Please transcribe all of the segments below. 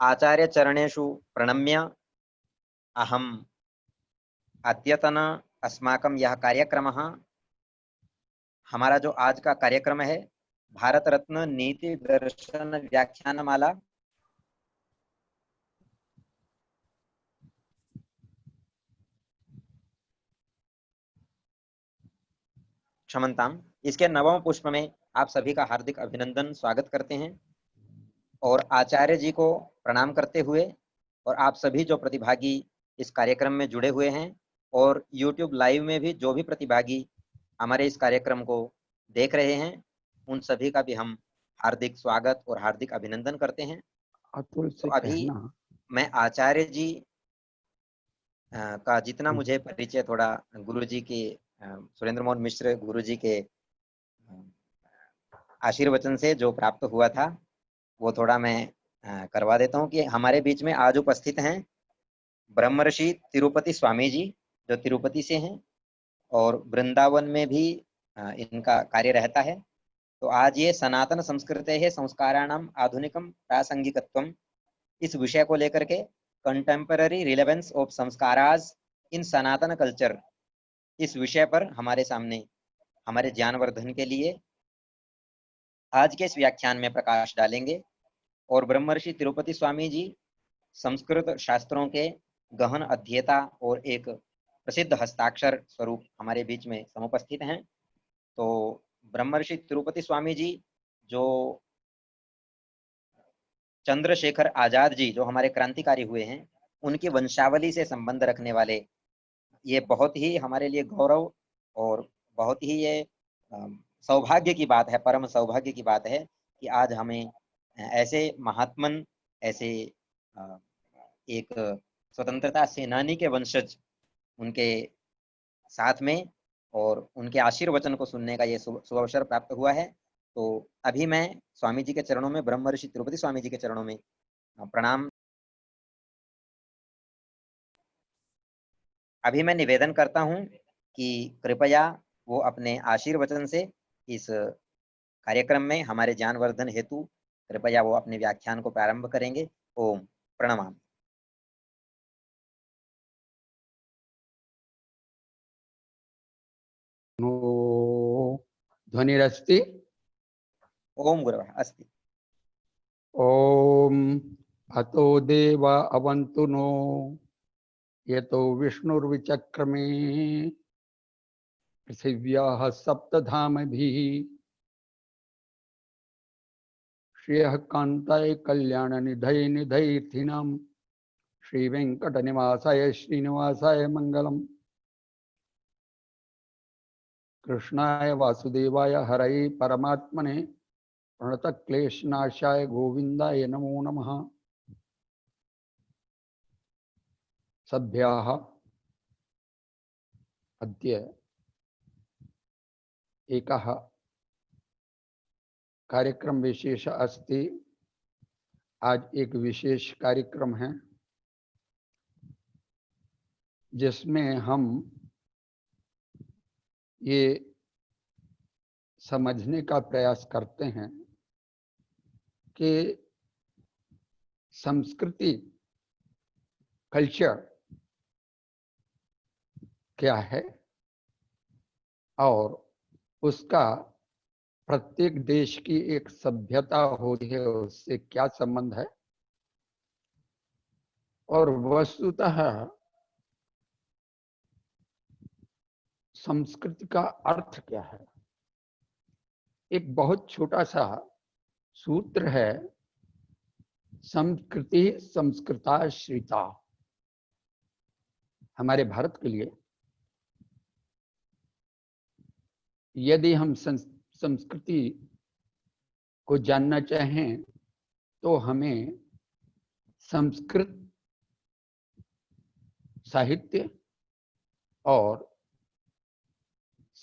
आचार्य चरणेषु प्रणम्य अहम अद्यतन अस्माकं यह कार्यक्रमः, हमारा जो आज का कार्यक्रम है, भारत रत्न नीति दर्शन व्याख्यानमाला, क्षमताम, इसके नवम पुष्प में आप सभी का हार्दिक अभिनंदन स्वागत करते हैं और आचार्य जी को प्रणाम करते हुए, और आप सभी जो प्रतिभागी इस कार्यक्रम में जुड़े हुए हैं और YouTube लाइव में भी जो भी प्रतिभागी हमारे इस कार्यक्रम को देख रहे हैं, उन सभी का भी हम हार्दिक स्वागत और हार्दिक अभिनंदन करते हैं। अतुल तो से अभी कहना मैं आचार्य जी का जितना मुझे परिचय थोड़ा गुरु जी के सुरेंद्र मोहन मिश्र गुरु जी के आशीर्वचन से जो प्राप्त हुआ था, वो थोड़ा मैं करवा देता हूँ कि हमारे बीच में आज उपस्थित हैं ब्रह्मर्षि तिरुपति स्वामी जी, जो तिरुपति से हैं और वृंदावन में भी इनका कार्य रहता है। तो आज ये सनातन संस्कृतेः संस्काराणाम आधुनिकम प्रासंगिकत्वम, इस विषय को लेकर के contemporary relevance of sanskaras in Sanatan culture, इस विषय पर हमारे सामने हमारे ज्ञानवर्धन के लिए आज के इस व्याख्यान में प्रकाश डालेंगे। और ब्रह्मर्षि तिरुपति स्वामी जी संस्कृत शास्त्रों के गहन अध्येता और एक प्रसिद्ध हस्ताक्षर स्वरूप हमारे बीच में समुपस्थित हैं। तो ब्रह्मर्षि तिरुपति स्वामी जी, जो चंद्रशेखर आजाद जी जो हमारे क्रांतिकारी हुए हैं, उनकी वंशावली से संबंध रखने वाले, ये बहुत ही हमारे लिए गौरव और बहुत ही ये सौभाग्य की बात है, परम सौभाग्य की बात है कि आज हमें ऐसे महात्मन, ऐसे एक स्वतंत्रता सेनानी के वंशज उनके साथ में और उनके आशीर्वचन को सुनने का ये शुभ अवसर प्राप्त हुआ है। तो अभी मैं स्वामी जी के चरणों में, ब्रह्मर्षि तिरुपति स्वामी जी के चरणों में प्रणाम। अभी मैं निवेदन करता हूं कि कृपया वो अपने आशीर्वचन से इस कार्यक्रम में हमारे ज्ञानवर्धन हेतु कृपया वो अपने व्याख्यान को प्रारंभ करेंगे। ओम प्रणमामि। ध्वनिरस्ति। ओम गुरवः अस्ति। ओम अतो देवा अवन्तु नो यतो विष्णुर्विचक्रमे पृथिव्याः सप्तधामभिः श्रियः कान्ताय कल्याणनिधये निधयेऽर्थिनां श्रीवेङ्कटनिवासाय श्रीनिवासाय मङ्गलम्। कृष्णाय वासुदेवाय हरये परमात्मने प्रणतक्लेशनाशाय गोविन्दाय नमो नमः। सभ्याः अद्य एकः कार्यक्रम विशेष अस्ति। आज एक विशेष कार्यक्रम है जिसमें हम ये समझने का प्रयास करते हैं कि संस्कृति, कल्चर क्या है और उसका प्रत्येक देश की एक सभ्यता होती है, उससे क्या संबंध है, और वस्तुतः संस्कृति का अर्थ क्या है। एक बहुत छोटा सा सूत्र है, संस्कृति संस्कृताश्रिता। हमारे भारत के लिए यदि हम संस्कृति को जानना चाहें तो हमें संस्कृत साहित्य और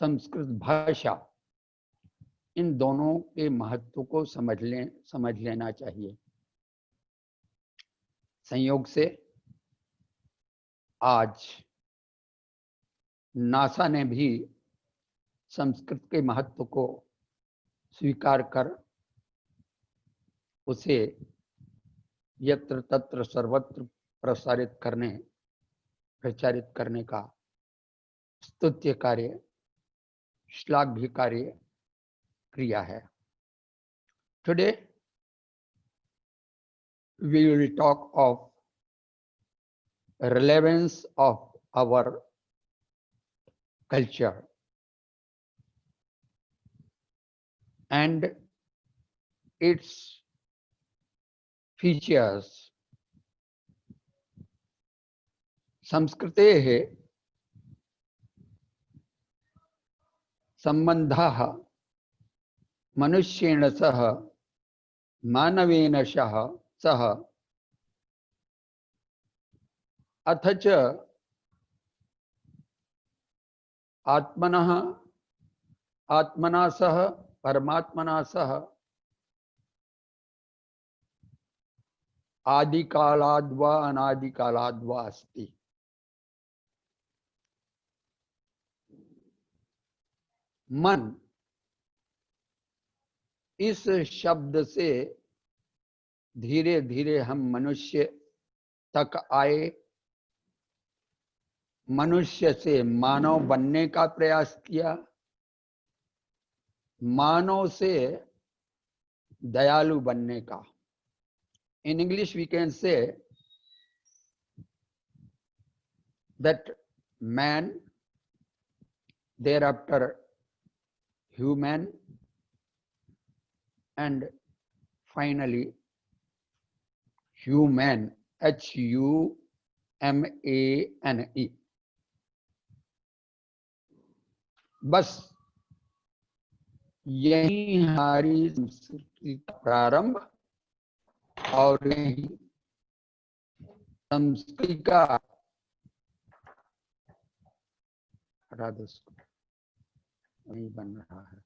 संस्कृत भाषा, इन दोनों के महत्व को समझ लेना चाहिए। संयोग से आज नासा ने भी संस्कृत के महत्व को स्वीकार कर उसे यत्र तत्र सर्वत्र प्रचारित करने का स्तुत्य कार्य, श्लाघ्य कार्य क्रिया है। Today we will talk of relevance of our culture and its features. संस्कृतेः सम्बन्धः मनुष्येण सह मानवेन सह अथ च आत्मना सह परमात्मना सह आदिकालाद्वा अनादिकालाद्वा अस्ति। मन, इस शब्द से धीरे धीरे हम मनुष्य तक आए, मनुष्य से मानव बनने का प्रयास किया, मानव से दयालु बनने का। In English we can say that man, thereafter human, and finally human, HUMANE। बस यही हमारी संस्कृति का प्रारंभ और यही संस्कृति का वही बन रहा है।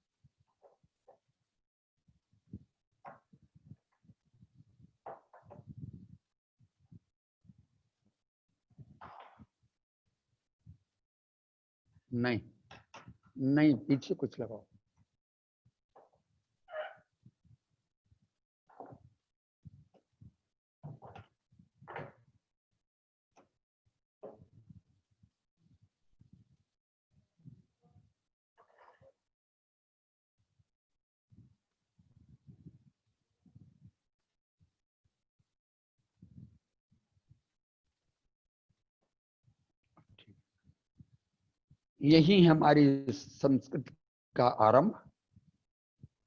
नहीं नहीं, पीछे कुछ लगाओ। यही हमारी संस्कृति का आरंभ,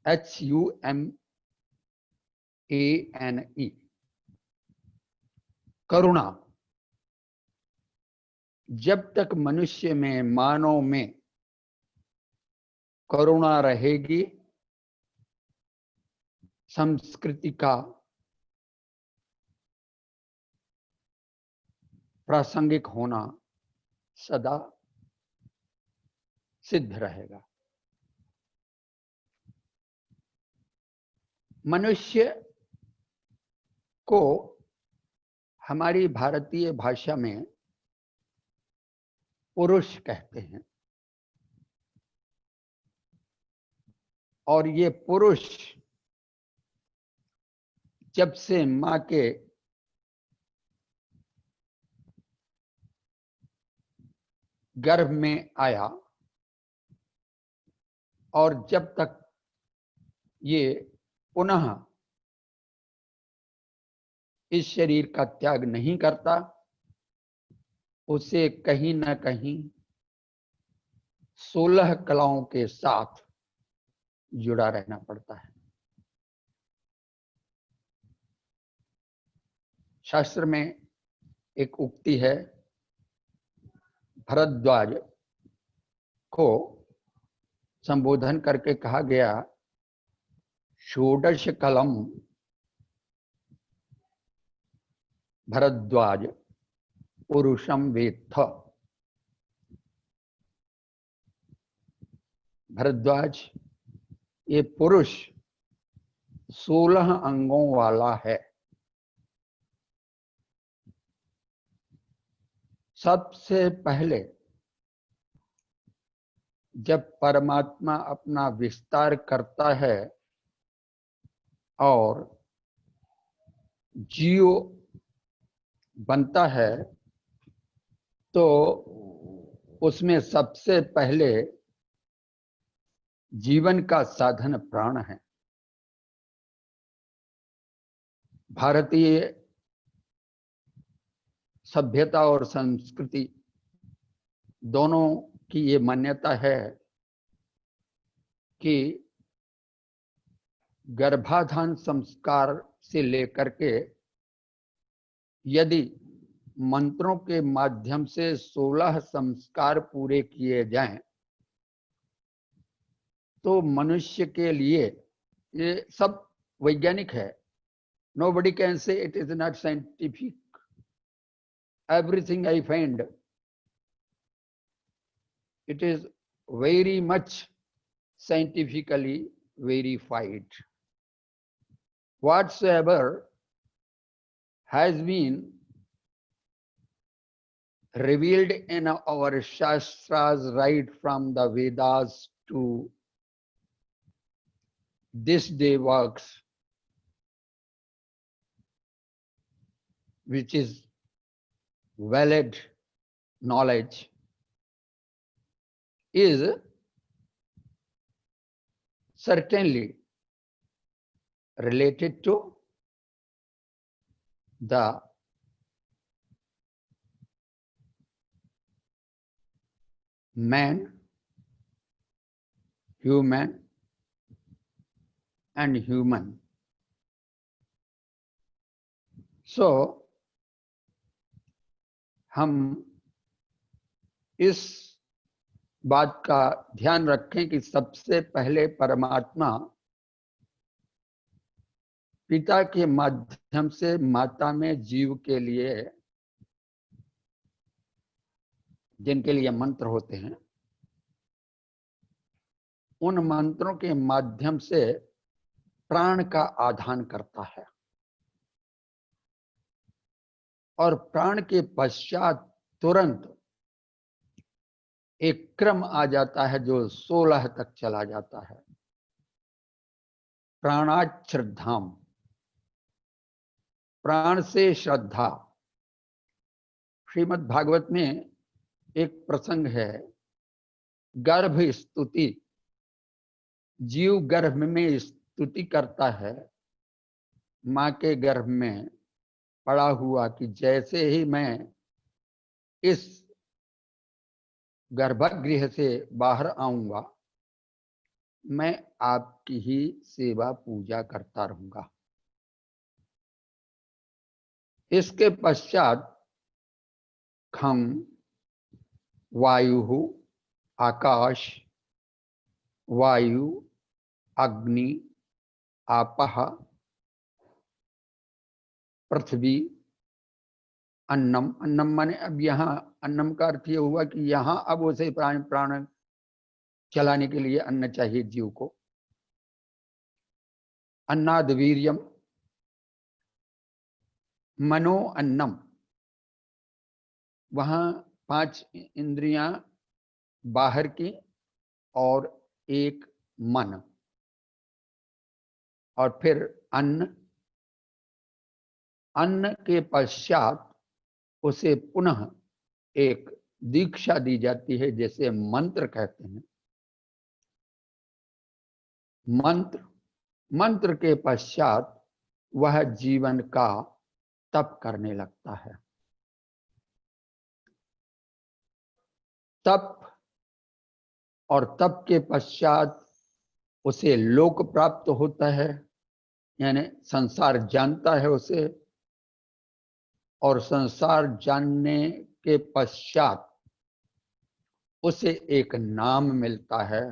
HUMANE। करुणा, जब तक मनुष्य में, मानव में करुणा रहेगी, संस्कृति का प्रासंगिक होना सदा सिद्ध रहेगा। मनुष्य को हमारी भारतीय भाषा में पुरुष कहते हैं, और ये पुरुष जब से मां के गर्भ में आया और जब तक ये पुनः इस शरीर का त्याग नहीं करता, उसे कहीं न कहीं 16 कलाओं के साथ जुड़ा रहना पड़ता है। शास्त्र में एक उक्ति है, भरद्वाज को संबोधन करके कहा गया, षोडश कलम भरद्वाज पुरुषम वेत्थ। भरद्वाज, ये पुरुष 16 अंगों वाला है। सबसे पहले जब परमात्मा अपना विस्तार करता है और जीव बनता है तो उसमें सबसे पहले जीवन का साधन प्राण है। भारतीय सभ्यता और संस्कृति दोनों की ये मान्यता है कि गर्भाधान संस्कार से लेकर के यदि मंत्रों के माध्यम से 16 संस्कार पूरे किए जाएं तो मनुष्य के लिए, ये सब वैज्ञानिक है, nobody can say it is not scientific. Everything I find, it is very much scientifically verified. Whatsoever has been revealed in our Shastras right from the Vedas to this day works, which is valid knowledge, is certainly related to the man, human and human. So हम इस बात का ध्यान रखें कि सबसे पहले परमात्मा पिता के माध्यम से माता में जीव के लिए, जिनके लिए मंत्र होते हैं, उन मंत्रों के माध्यम से प्राण का आधान करता है और प्राण के पश्चात तुरंत एक क्रम आ जाता है जो 16 तक चला जाता है। प्राणात् श्रद्धाम, प्राण से श्रद्धा। श्रीमद् भागवत में एक प्रसंग है, गर्भ स्तुति। जीव गर्भ में स्तुति करता है मां के गर्भ में पड़ा हुआ कि जैसे ही मैं इस गर्भगृह से बाहर आऊंगा मैं आपकी ही सेवा पूजा करता रहूंगा। इसके पश्चात खम, वायु, आकाश, वायु, अग्नि, आपः, पृथ्वी, अन्नम। अन्नम माने अब यहाँ अन्नम का अर्थ ये हुआ कि यहाँ अब उसे प्राण चलाने के लिए अन्न चाहिए जीव को। अन्नाद वीर्यम, मनो अन्नम। वहाँ 5 इंद्रियां बाहर की और एक मन, और फिर अन्न। अन्न के पश्चात उसे पुनः एक दीक्षा दी जाती है, जैसे मंत्र कहते हैं। मंत्र के पश्चात वह जीवन का तप करने लगता है। तप और तप के पश्चात उसे लोक प्राप्त होता है, यानी संसार जानता है उसे, और संसार जानने के पश्चात उसे एक नाम मिलता है।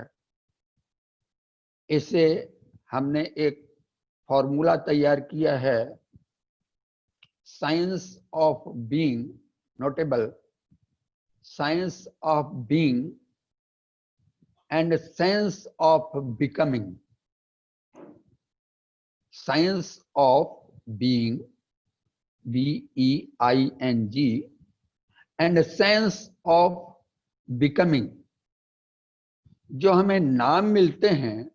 इसे हमने एक फॉर्मूला तैयार किया है, science of being, notable science of being and sense of becoming. Science of being, BEING, and sense of becoming. जो हमें नाम मिलते हैं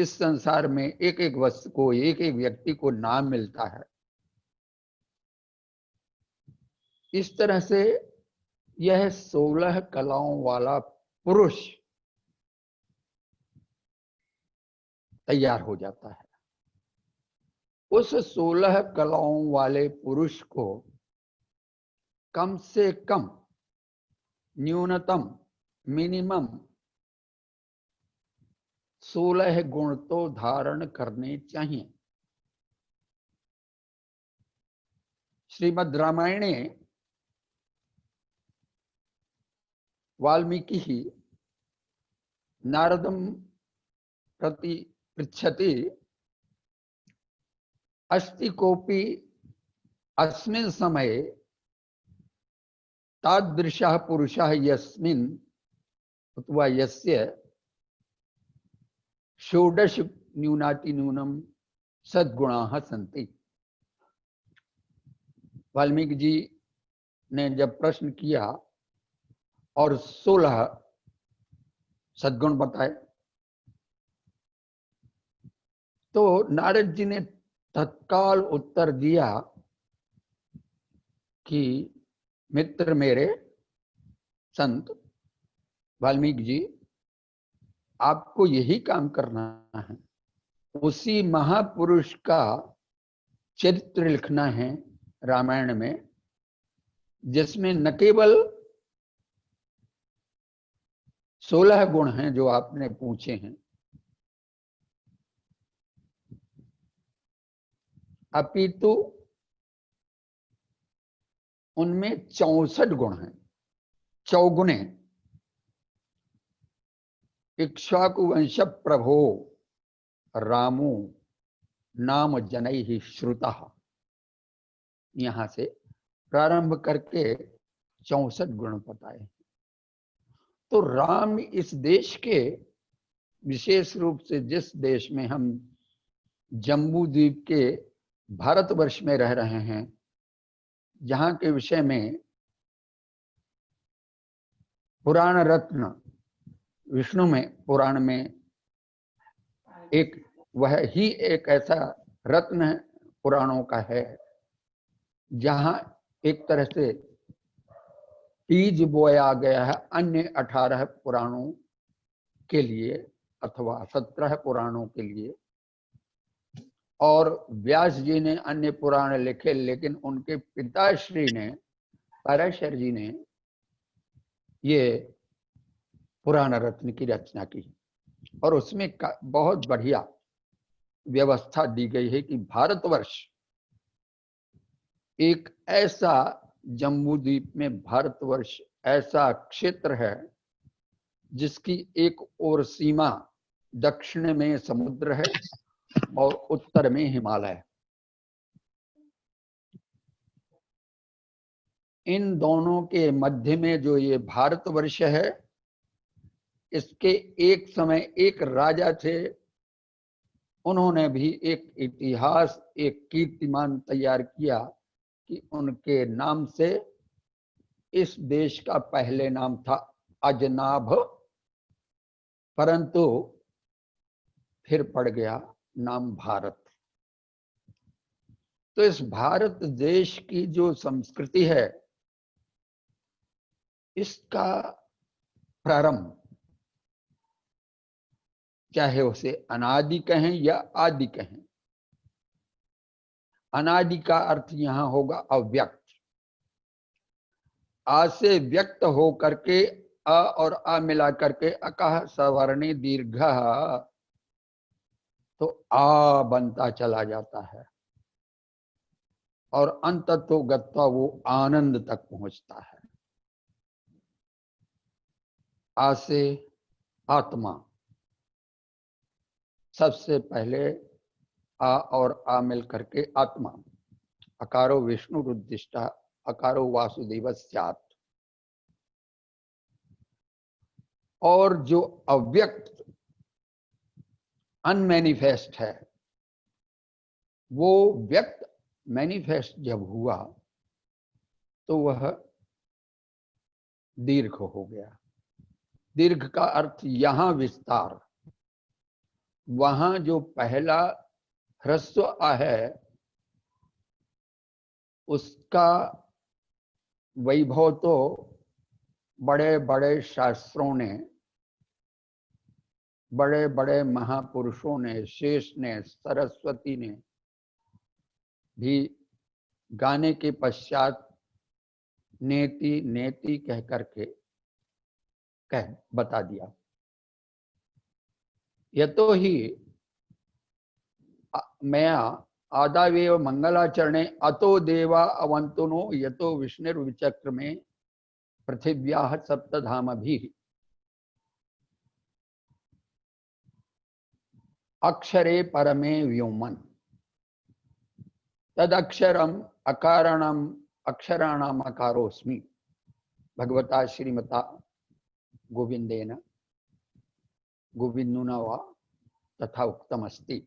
इस संसार में एक एक वस्तु को, एक एक व्यक्ति को नाम मिलता है। इस तरह से यह 16 कलाओं वाला पुरुष तैयार हो जाता है। उस 16 कलाओं वाले पुरुष को कम से कम, न्यूनतम, मिनिमम 16 गुण तो धारण करने चाहिए। श्रीमद् रामायणे वाल्मीकि ही नारदं प्रति पृच्छति, अस्ति कोपि अस्मिन् समये तादृशः पुरुषः यस्मिन् अथवा यस्य 16 न्यूनातिन्यूनं सद्गुणाः सन्ति। वाल्मीकि जी ने जब प्रश्न किया और 16 सद्गुण बताए, तो नारद जी ने तत्काल उत्तर दिया कि मित्र मेरे संत वाल्मीकि जी, आपको यही काम करना है, उसी महापुरुष का चरित्र लिखना है रामायण में, जिसमें न केवल 16 गुण हैं जो आपने पूछे हैं, अपितु उनमें 64 गुण हैं, चौगुने। इक्ष्वाकु वंश प्रभो रामो नाम जनैहि श्रुतः, यहां से प्रारंभ करके 64 गुण बताए। तो राम इस देश के, विशेष रूप से जिस देश में हम जम्बू द्वीप के भारतवर्ष में रह रहे हैं, जहां के विषय में पुराण रत्न विष्णु में पुराण में एक, वह ही एक ऐसा रत्न पुराणों का है जहां एक तरह से बीज बोया गया है अन्य 18 पुराणों के लिए अथवा 17 पुराणों के लिए। और व्यास जी ने अन्य पुराण लिखे, लेकिन उनके पिताश्री ने, पराशर जी ने, ये पुराण रत्न की रचना की और उसमें बहुत बढ़िया व्यवस्था दी गई है कि भारतवर्ष एक ऐसा, जम्बू द्वीप में भारतवर्ष ऐसा क्षेत्र है जिसकी एक ओर सीमा दक्षिण में समुद्र है और उत्तर में हिमालय। इन दोनों के मध्य में जो ये भारतवर्ष है, इसके एक समय एक राजा थे, उन्होंने भी एक इतिहास, एक कीर्तिमान तैयार किया कि उनके नाम से इस देश का पहले नाम था अजनाभ, परंतु फिर पड़ गया नाम भारत। तो इस भारत देश की जो संस्कृति है, इसका प्रारंभ, चाहे उसे अनादि कहें या आदि कहें, अनादि का अर्थ यहां होगा अव्यक्त। आ से व्यक्त हो करके अ और आ मिला करके अकह सवर्णी दीर्घ, तो आ बनता चला जाता है और अंत तो गत्वा वो आनंद तक पहुंचता है। आ से आत्मा, सबसे पहले आ और आ मिल करके आत्मा। अकारो विष्णु रुद्धिष्टा अकारो वासुदेव स्यात्। और जो अव्यक्त, अनमैनिफेस्ट है, वो व्यक्त मैनिफेस्ट जब हुआ तो वह दीर्घ हो गया। दीर्घ का अर्थ यहां विस्तार, वहां जो पहला ह्रस्व आ है उसका वैभव तो बड़े बड़े शास्त्रों ने, बड़े बड़े महापुरुषों ने, शेष ने, सरस्वती ने भी गाने के पश्चात नेति नेति कह करके कह बता दिया। यतो ही मया आदावेव मंगलाचरणे अतो देवा अवंतुनो यतो विष्णुर्विचक्र में पृथिव्याः सप्तधामभिः अक्षरे परमे व्योमन तदक्षरम अकारणम अक्षराणाम अकारोस्मि भगवता श्रीमता गोविंदेन गोविंदुना वा तथा उक्तमस्ति।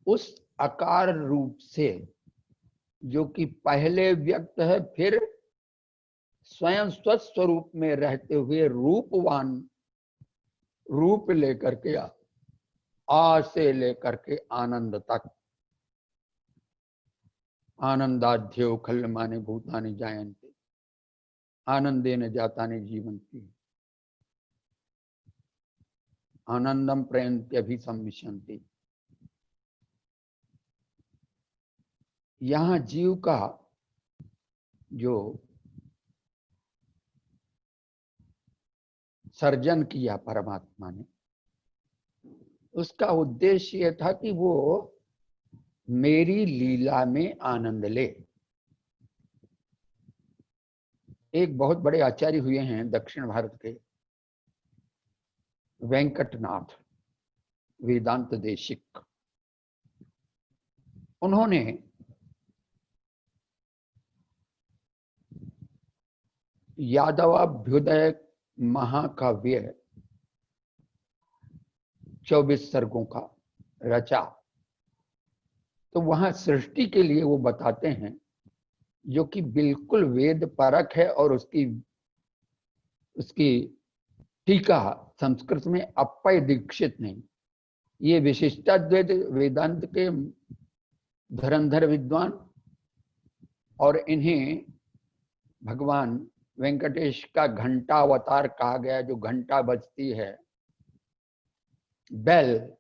उस आकार रूप से जो कि पहले व्यक्त है, फिर स्वयं स्वस्वरूप में रहते हुए रूपवान रूप लेकर के आ से लेकर के आनंद तक, आनंदाध्यो खल्यमाने भूतानि जायन्ते आनंदेन जातानि जीवन्ति आनंदम प्रयन्त्यभिसंविशन्ति। यहाँ जीव का जो सर्जन किया परमात्मा ने, उसका उद्देश्य यह था कि वो मेरी लीला में आनंद ले। एक बहुत बड़े आचार्य हुए हैं दक्षिण भारत के, वेंकटनाथ वेदांत देशिक। उन्होंने यादवाभ्युदय महाकाव्य 24 सर्गों का रचा। तो वहां सृष्टि के लिए वो बताते हैं जो कि बिल्कुल वेद परक है, और उसकी टीका संस्कृत में अप्पय दीक्षित ने, ये विशिष्टाद्वैत वेदांत के धुरंधर विद्वान, और इन्हें भगवान वेंकटेश का घंटा अवतार कहा गया। जो घंटा बजती है, बेल,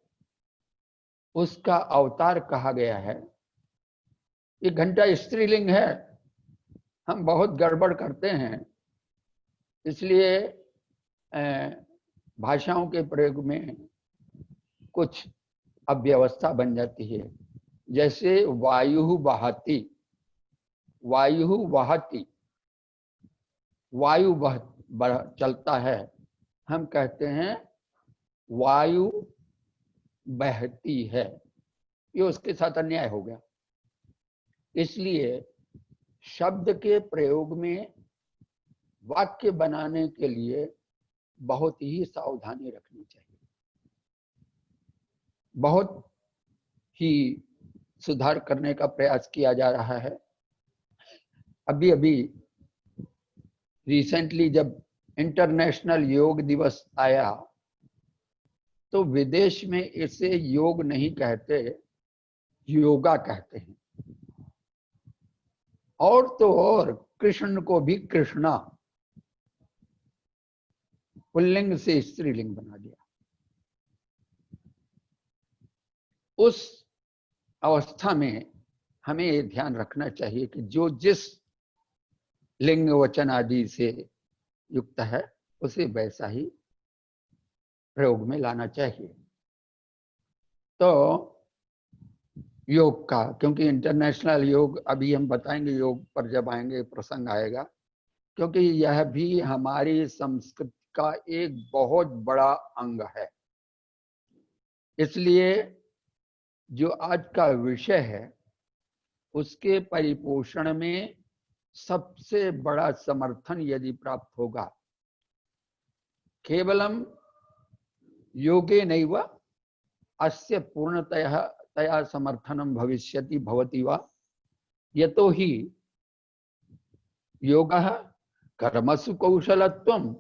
उसका अवतार कहा गया है। ये घंटा स्त्रीलिंग है, हम बहुत गड़बड़ करते हैं, इसलिए भाषाओं के प्रयोग में कुछ अव्यवस्था बन जाती है। जैसे वायु बहती, वायु बहती, वायु चलता है, हम कहते हैं वायु बहती है, ये उसके साथ अन्याय हो गया। इसलिए शब्द के प्रयोग में वाक्य बनाने के लिए बहुत ही सावधानी रखनी चाहिए। बहुत ही सुधार करने का प्रयास किया जा रहा है। अभी अभी रिसेंटली जब इंटरनेशनल योग दिवस आया, तो विदेश में इसे योग नहीं कहते, योगा कहते हैं। और तो और कृष्ण को भी कृष्णा, पुल्लिंग से स्त्रीलिंग बना दिया। उस अवस्था में हमें ये ध्यान रखना चाहिए कि जो जिस लिंग वचन आदि से युक्त है, उसे वैसा ही प्रयोग में लाना चाहिए। तो योग का, क्योंकि इंटरनेशनल योग, अभी हम बताएंगे योग पर जब आएंगे, प्रसंग आएगा, क्योंकि यह भी हमारी संस्कृति का एक बहुत बड़ा अंग है। इसलिए जो आज का विषय है, उसके परिपोषण में सबसे बड़ा समर्थन यदि प्राप्त होगा, केवलम योगे नैव अस्य पूर्णतया समर्थनम भविष्यति भवति वा, यतो हि योगः कर्मसु कौशलत्वं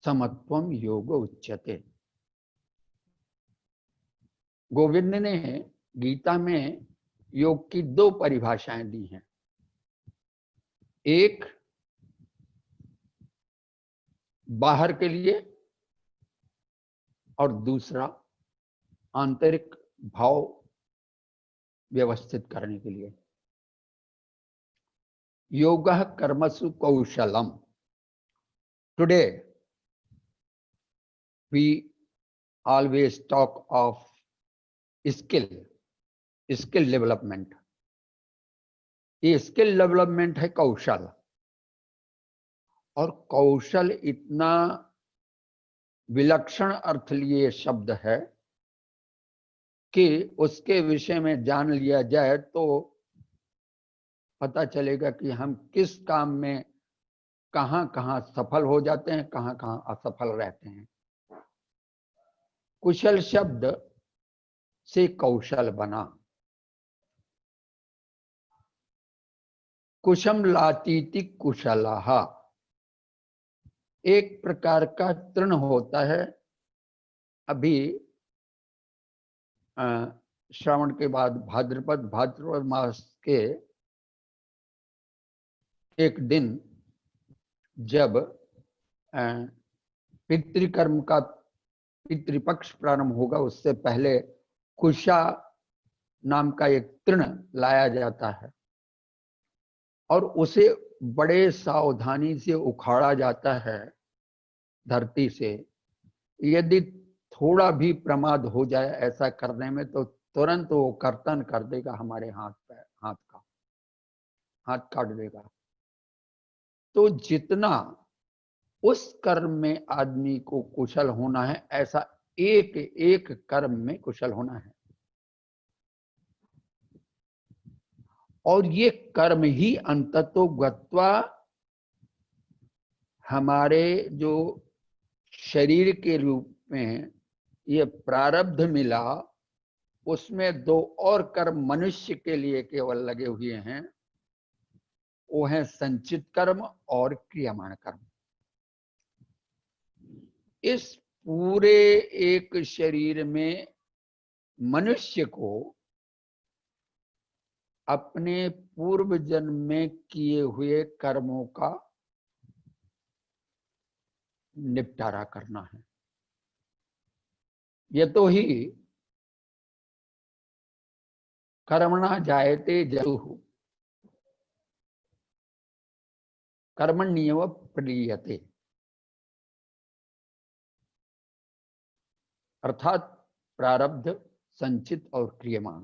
समत्वं योग उच्यते। गोविंद ने गीता में योग की दो परिभाषाएं दी हैं। एक बाहर के लिए और दूसरा आंतरिक भाव व्यवस्थित करने के लिए। योगः कर्मसु कौशलम। Today we always talk of skill development. ये स्किल डेवलपमेंट है कौशल, और कौशल इतना विलक्षण अर्थ लिए शब्द है कि उसके विषय में जान लिया जाए तो पता चलेगा कि हम किस काम में कहां कहां सफल हो जाते हैं, कहां कहां असफल रहते हैं। कुशल शब्द से कौशल बना। कुशम लातीति कुशलः एक प्रकार का तृण होता है। अभी श्रावण के बाद भाद्रपद मास के एक दिन जब पितृकर्म का पितृपक्ष प्रारंभ होगा, उससे पहले कुशा नाम का एक तृण लाया जाता है और उसे बड़े सावधानी से उखाड़ा जाता है धरती से। यदि थोड़ा भी प्रमाद हो जाए ऐसा करने में तो तुरंत वो कर्तन कर देगा, हमारे हाथ काट देगा। तो जितना उस कर्म में आदमी को कुशल होना है, ऐसा एक एक कर्म में कुशल होना है। और ये कर्म ही अंततो गत्वा हमारे जो शरीर के रूप में ये प्रारब्ध मिला, उसमें दो और कर्म मनुष्य के लिए केवल लगे हुए हैं। वो है संचित कर्म और क्रियमाण कर्म। इस पूरे एक शरीर में मनुष्य को अपने पूर्व जन्म में किए हुए कर्मों का निपटारा करना है। ये तो ही कर्मणा जायते जरुः कर्मण्येव प्रलीयते, अर्थात प्रारब्ध, संचित और क्रियमाण।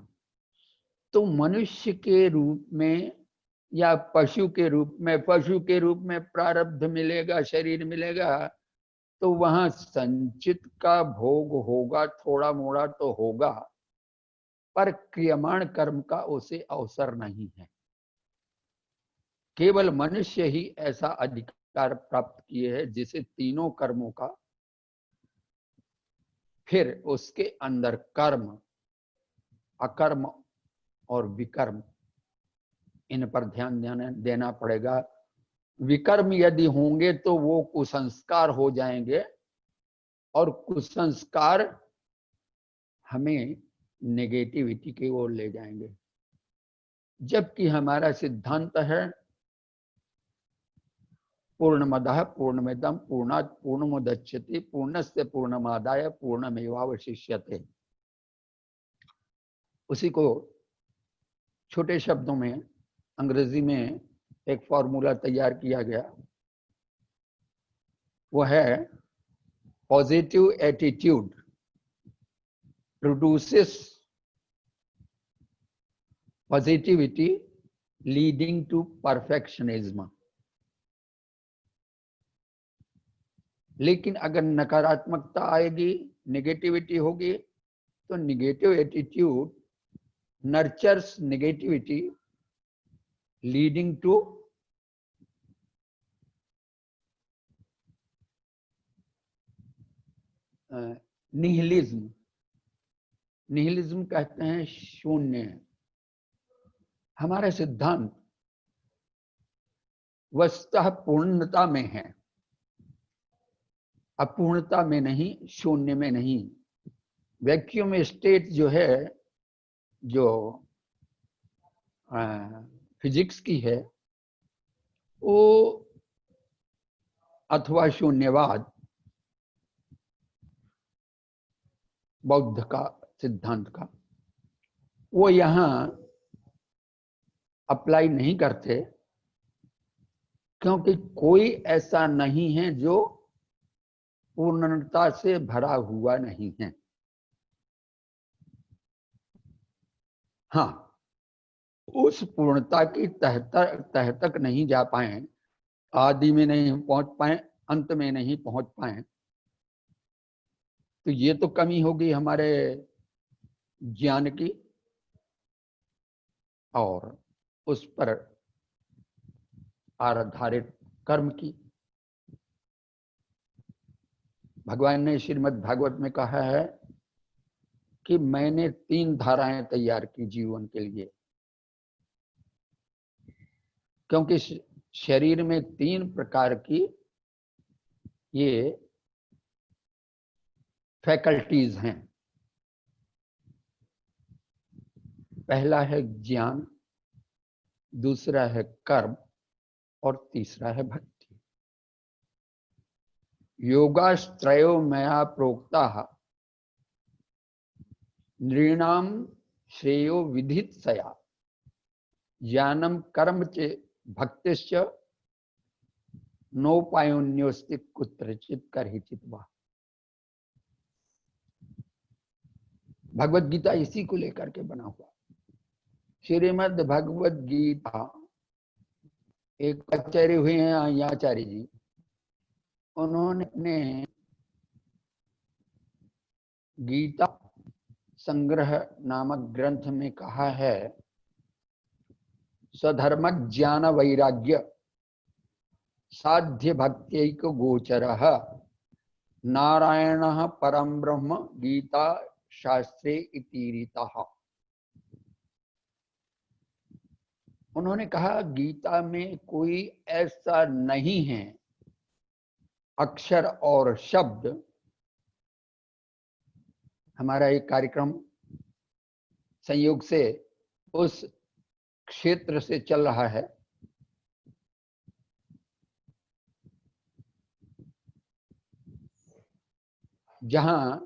तो मनुष्य के रूप में या पशु के रूप में प्रारब्ध मिलेगा, शरीर मिलेगा, तो वहां संचित का भोग होगा, थोड़ा मोड़ा तो होगा, पर क्रियमाण कर्म का उसे अवसर नहीं है। केवल मनुष्य ही ऐसा अधिकार प्राप्त किए है जिसे तीनों कर्मों का, फिर उसके अंदर कर्म, अकर्म और विकर्म, इन पर ध्यान देना पड़ेगा। विकर्म यदि होंगे तो वो कुसंस्कार हो जाएंगे और कुसंस्कार हमें नेगेटिविटी की ओर ले जाएंगे। जबकि हमारा सिद्धांत है पूर्णमदः पूर्णमिदं पूर्णात् पूर्णमुदच्यते पूर्णस्य पूर्णमादाय पूर्णमेवावशिष्यते। उसी को छोटे शब्दों में अंग्रेजी में एक फॉर्मूला तैयार किया गया, वो है positive attitude produces positivity leading to perfectionism. लेकिन अगर नकारात्मकता आएगी, नेगेटिविटी होगी, तो negative attitude nurtures negativity leading to nihilism. Nihilism कहते हैं शून्य। हमारा सिद्धांत वस्तुतः पूर्णता में है, अपूर्णता में नहीं, शून्य में नहीं। वैक्यूम स्टेट जो है, जो फिजिक्स की है, वो अथवा शून्यवाद बौद्ध का सिद्धांत का, वो यहाँ अप्लाई नहीं करते, क्योंकि कोई ऐसा नहीं है जो पूर्णता से भरा हुआ नहीं है। हाँ, उस पूर्णता की तह तक नहीं जा पाए, आदि में नहीं पहुंच पाए, अंत में नहीं पहुंच पाए, तो ये तो कमी होगी हमारे ज्ञान की और उस पर आधारित कर्म की। भगवान ने श्रीमद् भागवत में कहा है कि मैंने 3 धाराएं तैयार की जीवन के लिए, क्योंकि शरीर में 3 प्रकार की ये फैकल्टीज हैं। पहला है ज्ञान, दूसरा है कर्म और तीसरा है भक्ति। योगाश्त्रयो मया प्रोक्ता नृणाम श्रेयो विधित्सया ज्ञानम कर्म च भक्तिश्च नोपायोन्योस्ति कुत्रचित करहिचित वा। भगवत गीता इसी को लेकर के बना हुआ। श्रीमद् भगवत गीता, एक आचार्य हुए हैं आचार्य जी, उन्होंने अपने गीता संग्रह नामक ग्रंथ में कहा है, स्वधर्म ज्ञान वैराग्य साध्य भक्त्यैक गोचरः नारायण परम ब्रह्म गीता शास्त्रे इतीरितः। उन्होंने कहा गीता में कोई ऐसा नहीं है अक्षर और शब्द। हमारा एक कार्यक्रम संयोग से उस क्षेत्र से चल रहा है, जहां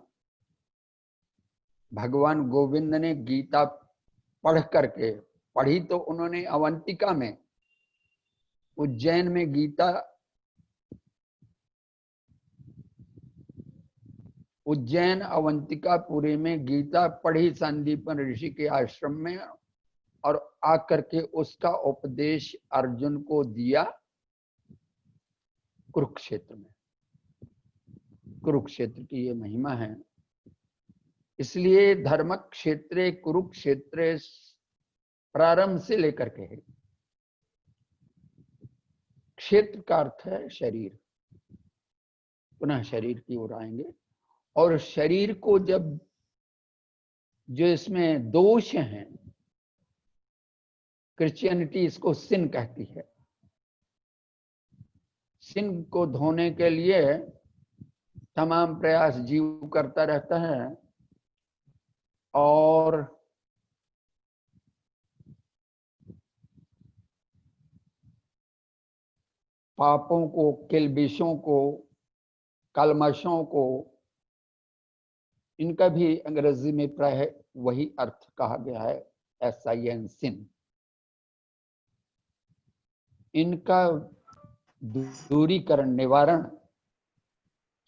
भगवान गोविंद ने गीता पढ़ करके, पढ़ी तो उन्होंने अवंतिका में, उज्जैन में गीता, उज्जैन अवंतिकापुरी में गीता पढ़ी संदीपन ऋषि के आश्रम में, और आकर के उसका उपदेश अर्जुन को दिया कुरुक्षेत्र में। कुरुक्षेत्र की ये महिमा है, इसलिए धर्म क्षेत्रे कुरुक्षेत्रे प्रारंभ से लेकर के है। क्षेत्र का अर्थ है शरीर। पुनः शरीर की ओर आएंगे, और शरीर को जब, जो इसमें दोष हैं, क्रिश्चियनिटी इसको सिन कहती है, सिन को धोने के लिए तमाम प्रयास जीव करता रहता है, और पापों को, किलबिशों को, कलमशों को, इनका भी अंग्रेजी में प्राय वही अर्थ कहा गया है, SIN, सिन। इनका दूरीकरण, निवारण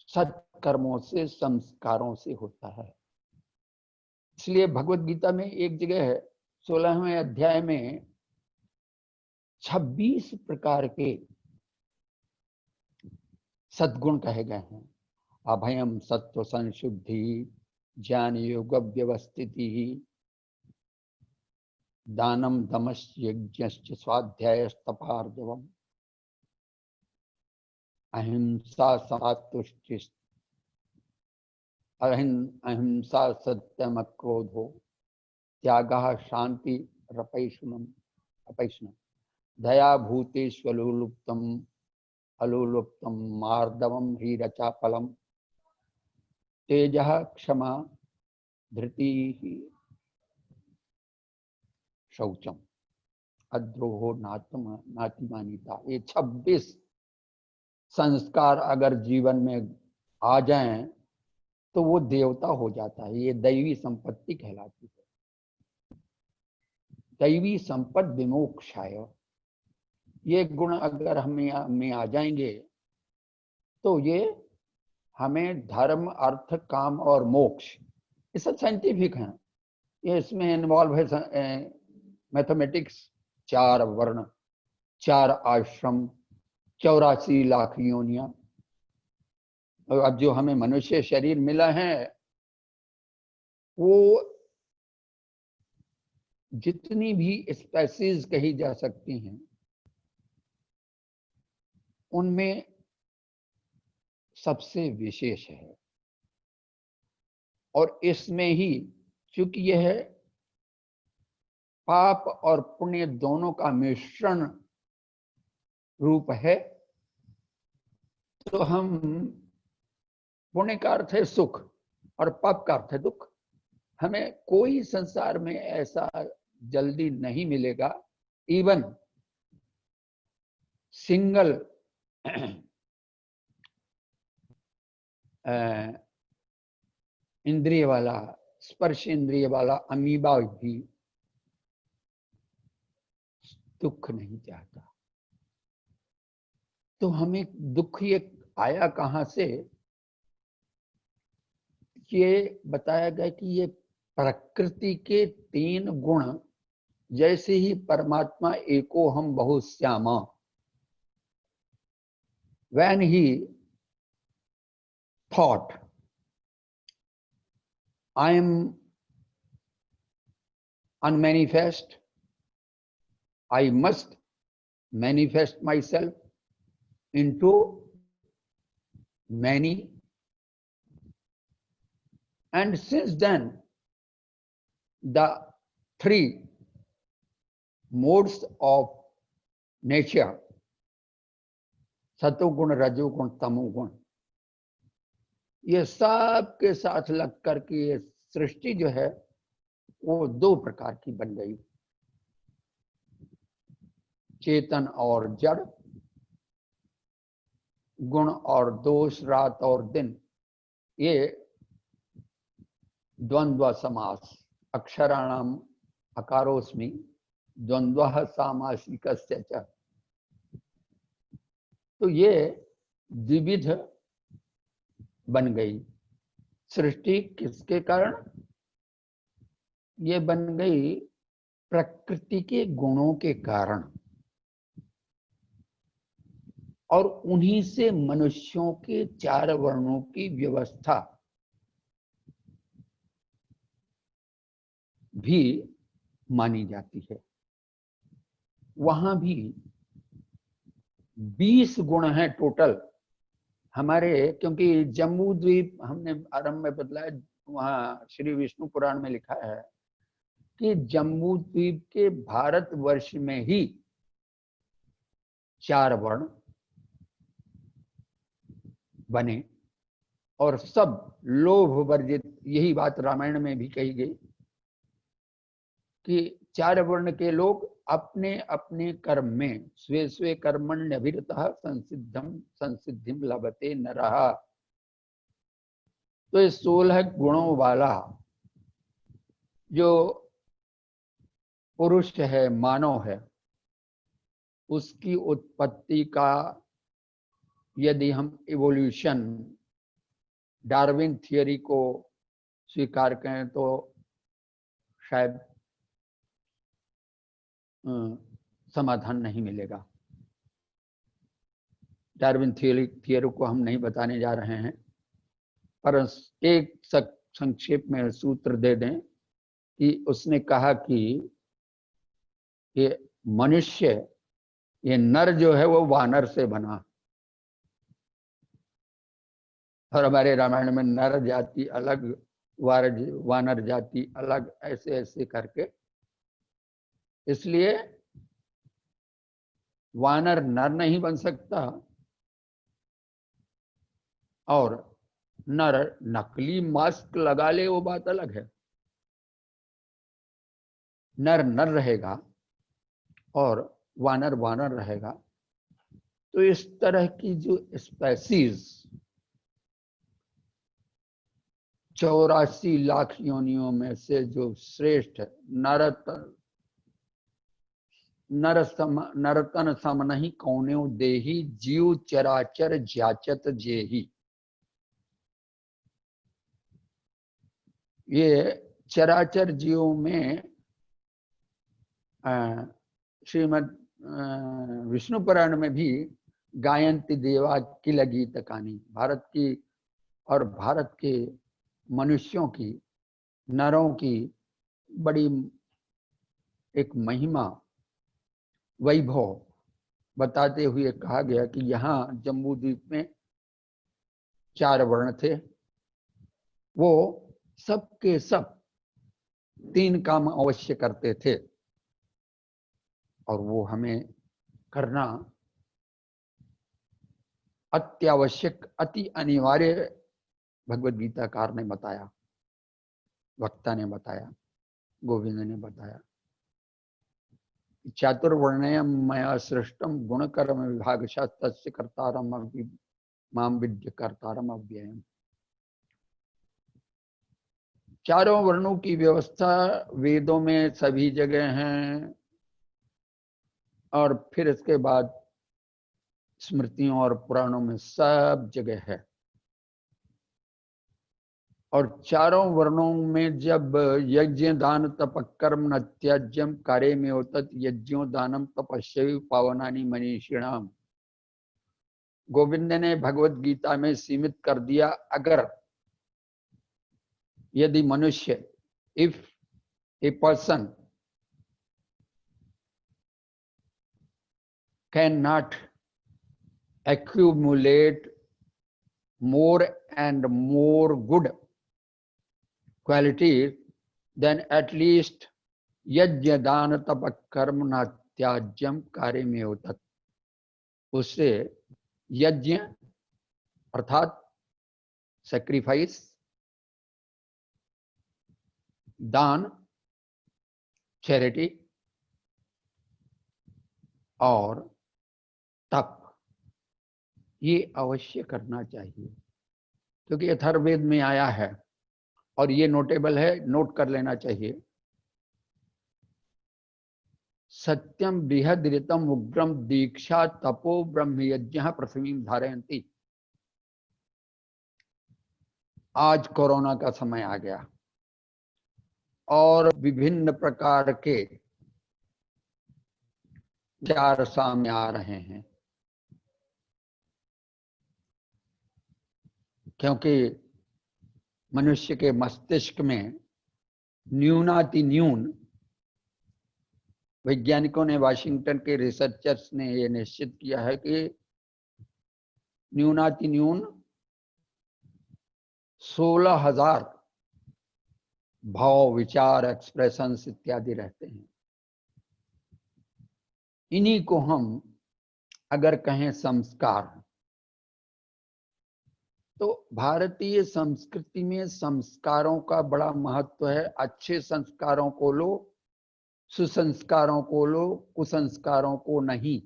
सत्कर्मों से, संस्कारों से होता है। इसलिए भगवत गीता में एक जगह है, 16वें अध्याय में 26 प्रकार के सद्गुण कहे गए हैं। अभयम सत्व संशुद्धि, ज्ञान योग व्यवस्थिति, दानम दमश्च यज्ञश्च स्वाध्यायस्तपार्जवम्, अहिंसा सात्वष्टि, अहिंसा सत्यम अक्रोधो, त्यागः शांति रपैशुनम अपैशुनम, दया भूतेष्वलुप्तम अलुलुप्तम मार्दवम हीरचापलम, तेजः क्षमा धृति ही शौचम, अद्रोहो नातिमानिता। ये 26 संस्कार अगर जीवन में आ जाएं तो वो देवता हो जाता है। ये दैवी संपत्ति कहलाती है। दैवी संपद विमोक्षाय, ये गुण अगर हमें आ जाएंगे तो ये हमें धर्म, अर्थ, काम और मोक्ष, ये सब साइंटिफिक हैं। ये इसमें इन्वॉल्व है मैथमेटिक्स, 4 वर्ण, 4 आश्रम, 84 लाख योनियां। और अब जो हमें मनुष्य शरीर मिला है वो जितनी भी स्पेसीज कही जा सकती हैं उनमें सबसे विशेष है। और इसमें ही चूंकि यह पाप और पुण्य दोनों का मिश्रण रूप है, तो हम, पुण्य का अर्थ है सुख और पाप का अर्थ है दुख। हमें कोई संसार में ऐसा जल्दी नहीं मिलेगा, इवन सिंगल इंद्रिय वाला, स्पर्श इंद्रिय वाला अमीबा भी दुख नहीं चाहता। तो हमें दुख ये आया कहां से? ये बताया गया कि ये प्रकृति के 3 गुण, जैसे ही परमात्मा एको हम बहुश्यामा, when he thought I am unmanifest, I must manifest myself into many, and since then the 3 modes of nature, सतोगुण, रजोगुण, तमोगुण, ये सब के साथ लग करके ये सृष्टि जो है वो 2 प्रकार की बन गई, चेतन और जड़, गुण और दोष, रात और दिन। ये द्वंद्व समास, अक्षराणाम अकारोस्मि द्वंद्व सामासिकस्य च। तो ये द्विविध बन गई सृष्टि। किसके कारण ये बन गई? प्रकृति के गुणों के कारण। और उन्हीं से मनुष्यों के 4 वर्णों की व्यवस्था भी मानी जाती है। वहां भी 20 गुण हैं टोटल हमारे, क्योंकि जम्बू द्वीप हमने आरंभ में बतलाया, वहां श्री विष्णु पुराण में लिखा है कि जम्बू द्वीप के भारतवर्ष में ही 4 वर्ण बने और सब लोभ वर्जित। यही बात रामायण में भी कही गई कि 4 वर्ण के लोग अपने अपने कर्म में स्वे स्वे कर्मण्यभिरतः संसिद्धिम लभते नरः। तो ये 16 गुणों वाला जो पुरुष है, मानव है, उसकी उत्पत्ति का यदि हम इवोल्यूशन, डार्विन थियरी को स्वीकार करें तो शायद समाधान नहीं मिलेगा। डार्विन थियरी को हम नहीं बताने जा रहे हैं, पर एक संक्षेप में सूत्र दे दें कि उसने कहा कि ये मनुष्य, ये नर जो है वो वानर से बना, और हमारे रामायण में नर जाति अलग, वानर जाति अलग, ऐसे ऐसे करके। इसलिए वानर नर नहीं बन सकता और नर नकली मास्क लगा ले, वो बात अलग है। नर नर रहेगा और वानर वानर रहेगा। तो इस तरह की जो स्पेसीज 84 लाख योनियों में से जो श्रेष्ठ नरतन सम नहीं कौन्यो देही जीव चराचर ज्याचत जेही। ये चराचर जीवों में श्रीमद् विष्णु पुराण में भी गायंती देवा किल गीत कहानी, भारत की और भारत के मनुष्यों की, नरों की बड़ी एक महिमा वैभव बताते हुए कहा गया कि यहाँ जम्बू द्वीप में 4 वर्ण थे। वो सब के सब 3 काम अवश्य करते थे और वो हमें करना अत्यावश्यक, अति अनिवार्य भगवद गीताकार ने बताया, वक्ता ने बताया, गोविंद ने बताया। चातुर्वर्ण्यम मया सृष्टम गुण कर्म विभाग तस्य कर्तारम माम विद्य कर्तारम अव्ययम। चारों वर्णों की व्यवस्था वेदों में सभी जगह है और फिर इसके बाद स्मृतियों और पुराणों में सब जगह है। और चारों वर्णों में जब यज्ञ दान तप कर्म न त्याज्यम कार्य में होता यज्ञो दानम तपस्या पावनानि मनीषिणाम, गोविंद ने भगवत गीता में सीमित कर दिया। अगर यदि मनुष्य, if a person can not accumulate more and more good qualities, then at least यज्ञ दान तप कर्म न त्याज्यम कार्य में होता, उससे यज्ञ अर्थात सेक्रीफाइस, दान चैरिटी और तप ये अवश्य करना चाहिए, क्योंकि अथर्ववेद में आया है और ये नोटेबल है, नोट कर लेना चाहिए। सत्यम बृहद ऋतम उग्रम दीक्षा तपो ब्रह्म यज्ञ पृथ्वी धारयन्ति। आज कोरोना का समय आ गया और विभिन्न प्रकार के विचार सामने आ रहे हैं, क्योंकि मनुष्य के मस्तिष्क में न्यूनाति न्यून, वैज्ञानिकों ने, वाशिंगटन के रिसर्चर्स ने यह निश्चित किया है कि न्यूनाति न्यून 16,000 भाव, विचार, एक्सप्रेशंस इत्यादि रहते हैं। इन्हीं को हम अगर कहें संस्कार, तो भारतीय संस्कृति में संस्कारों का बड़ा महत्व है। अच्छे संस्कारों को लो, सुसंस्कारों को लो, कुसंस्कारों को नहीं।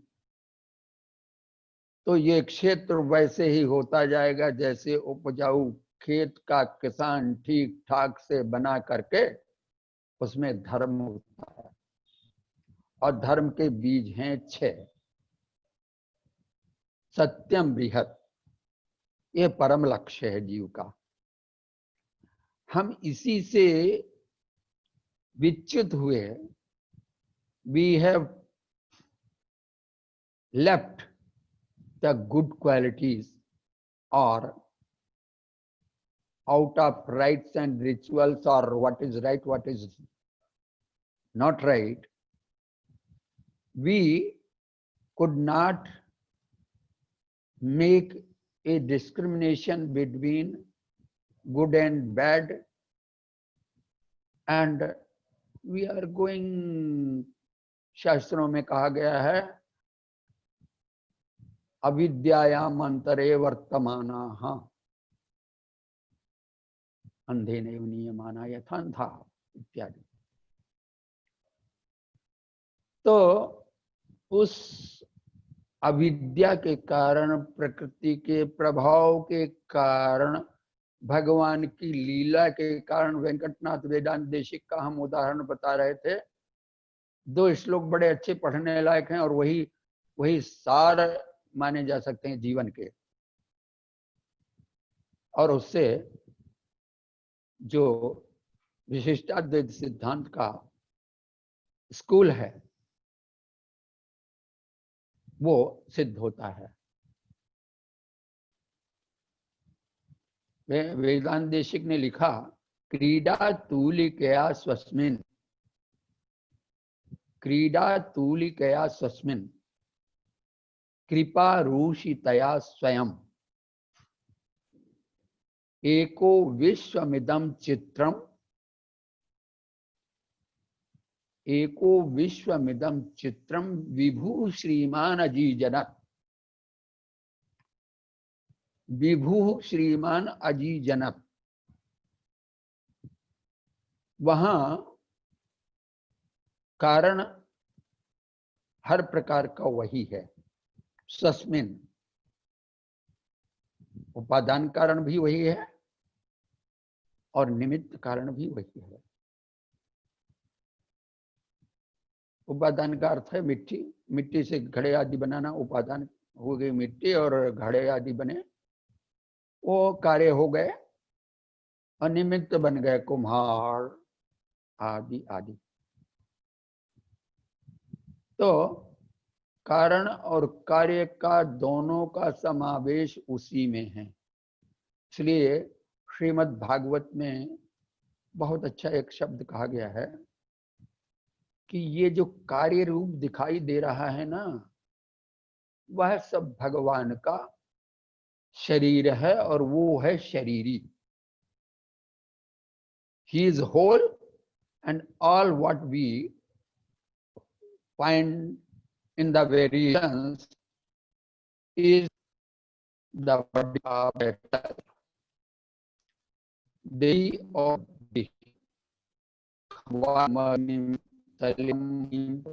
तो ये क्षेत्र वैसे ही होता जाएगा जैसे उपजाऊ खेत का किसान ठीक ठाक से बना करके उसमें धर्म होता है, और धर्म के बीज हैं 6। सत्यम बृहत, ये परम लक्ष्य है जीव का। हम इसी से विच्युत हुए, we have left the good qualities और out of rites and rituals, or what is right, what is not right, we could not make a discrimination between good and bad, and we are going, शास्त्रों में कहा गया है, अविद्यायाम अंतरे वर्तमानाः अंधे नैव नियमाना यथान्था इत्यादि। तो उस अविद्या के कारण, प्रकृति के प्रभाव के कारण, भगवान की लीला के कारण, वेंकटनाथ वेदांत देशिक का हम उदाहरण बता रहे थे। 2 श्लोक बड़े अच्छे पढ़ने लायक हैं और वही सार माने जा सकते हैं जीवन के। और उससे जो विशिष्टाद्वैत सिद्धांत का स्कूल है वो सिद्ध होता है। वेदांत देशिक ने लिखा, क्रीडा तूलिकया स्वस्मिन्, क्रीडा तूलिकया स्वस्मिन्, कृपा रूषितया स्वयं, एको विश्वमिदं चित्रम, एको विश्वमिदं चित्रम विभु श्रीमान अजीजनत, विभु श्रीमान अजीजनत। वहां कारण हर प्रकार का वही है। स्वस्मिन, उपादान कारण भी वही है और निमित्त कारण भी वही है। उपादान का अर्थ है मिट्टी, मिट्टी से घड़े आदि बनाना, उपादान हो गई मिट्टी और घड़े आदि बने, वो कार्य हो गए। और निमित्त बन गए कुम्हार आदि आदि। तो कारण और कार्य का दोनों का समावेश उसी में है। इसलिए श्रीमद् भागवत में बहुत अच्छा एक शब्द कहा गया है कि ये जो कार्य रूप दिखाई दे रहा है ना, वह सब भगवान का शरीर है और वो है शरीरी। He is whole and all what we find in the variations is the body of better. Day of the Vamanim Salim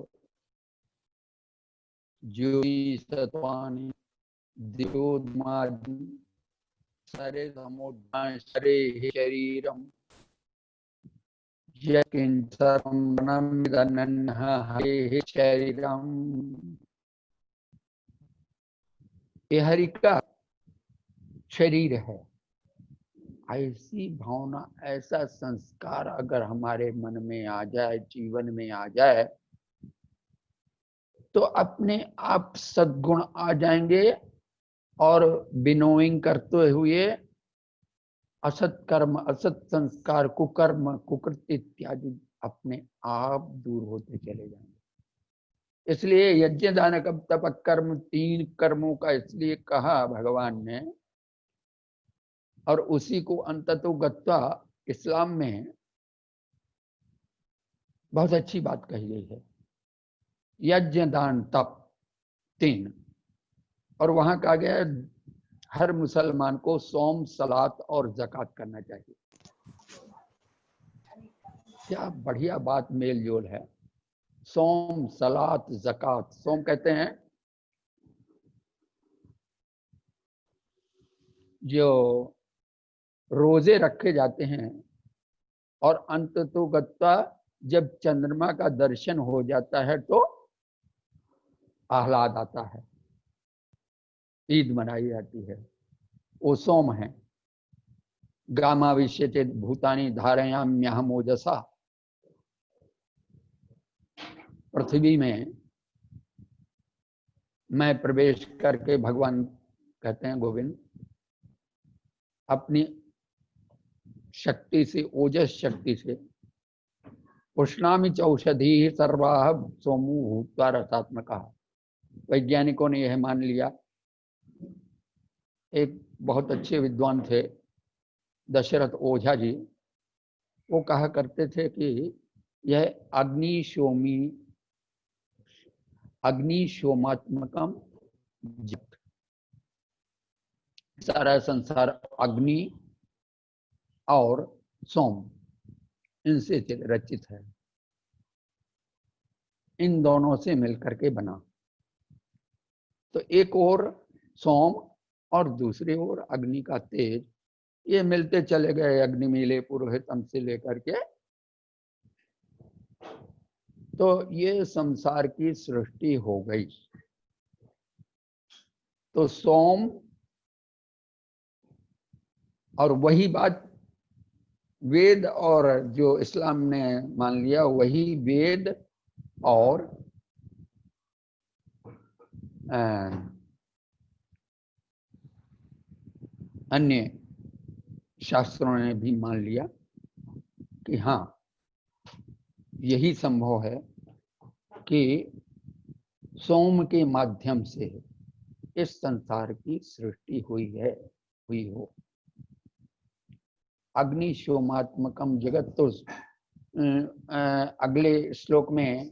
Jyoti Satvani Diodmadin Sare Samudhan Sare Shariram Yakinsaram Vanamidananha Hare Shariram। ये हरि का शरीर है। ऐसी भावना, ऐसा संस्कार अगर हमारे मन में आ जाए, जीवन में आ जाए, तो अपने आप सद्गुण आ जाएंगे और विनोइंग करते हुए असत कर्म, असत संस्कार, कुकर्म, कुकृत्य इत्यादि अपने आप दूर होते चले जाएंगे। इसलिए यज्ञ दान तप कर्म 3 कर्मों का इसलिए कहा भगवान ने, और उसी को अंततो गत्वा इस्लाम में बहुत अच्छी बात कही गई है। यज्ञ दान तप 3, और वहां कहा गया है हर मुसलमान को सोम, सलात और जकात करना चाहिए। क्या बढ़िया बात, मेल जोल है। सोम, सलात, जकात। सोम कहते हैं जो रोजे रखे जाते हैं, और अंततोगत्वा जब चंद्रमा का दर्शन हो जाता है तो आह्लाद आता है, ईद मनाई जाती है, वो सोम है। गामाविश्य चेत भूतानि धारयाम्यहम ओजसा। पृथ्वी में मैं प्रवेश करके, भगवान कहते हैं गोविंद, अपनी शक्ति से, ओजस शक्ति से, उष्णामि चौषधि सर्वाः सोमु भूत्वा रसात्मका। वैज्ञानिकों ने यह मान लिया। एक बहुत अच्छे विद्वान थे दशरथ ओझा जी, वो कहा करते थे कि यह अग्निशोमात्मकम जगत, सारा संसार अग्नि और सोम इनसे रचित है। इन दोनों से मिलकर के बना। तो एक ओर सोम और दूसरी ओर अग्नि का तेज, ये मिलते चले गए अग्निमीले पुरोहितम से लेकर के। तो ये संसार की सृष्टि हो गई। तो सोम, और वही बात वेद और जो इस्लाम ने मान लिया, वही वेद और अन्य शास्त्रों ने भी मान लिया कि हाँ, यही संभव है कि सोम के माध्यम से इस संसार की सृष्टि हुई हो। अग्नि सोमात्मकम जगत, तो अगले श्लोक में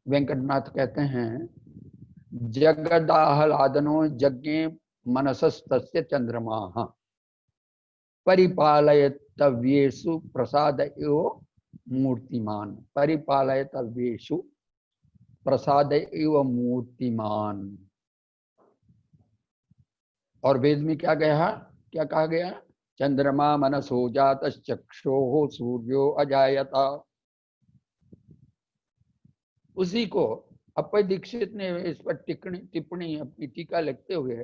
वेंकटनाथ कहते हैं, जगदाहलादनो यज्ञे मनसस्तस्य चंद्रमा परिपालयतव्येषु प्रसाद एव मूर्तिमान। परिपालयतव्येषु प्रसाद एव मूर्तिमान। और वेद में क्या कहा गया? चंद्रमा मनसो जात चक्षुः सूर्यो अजायता। उसी को अप्पय दीक्षित ने इस पर टिप्पणी अपनी टीका लिखते हुए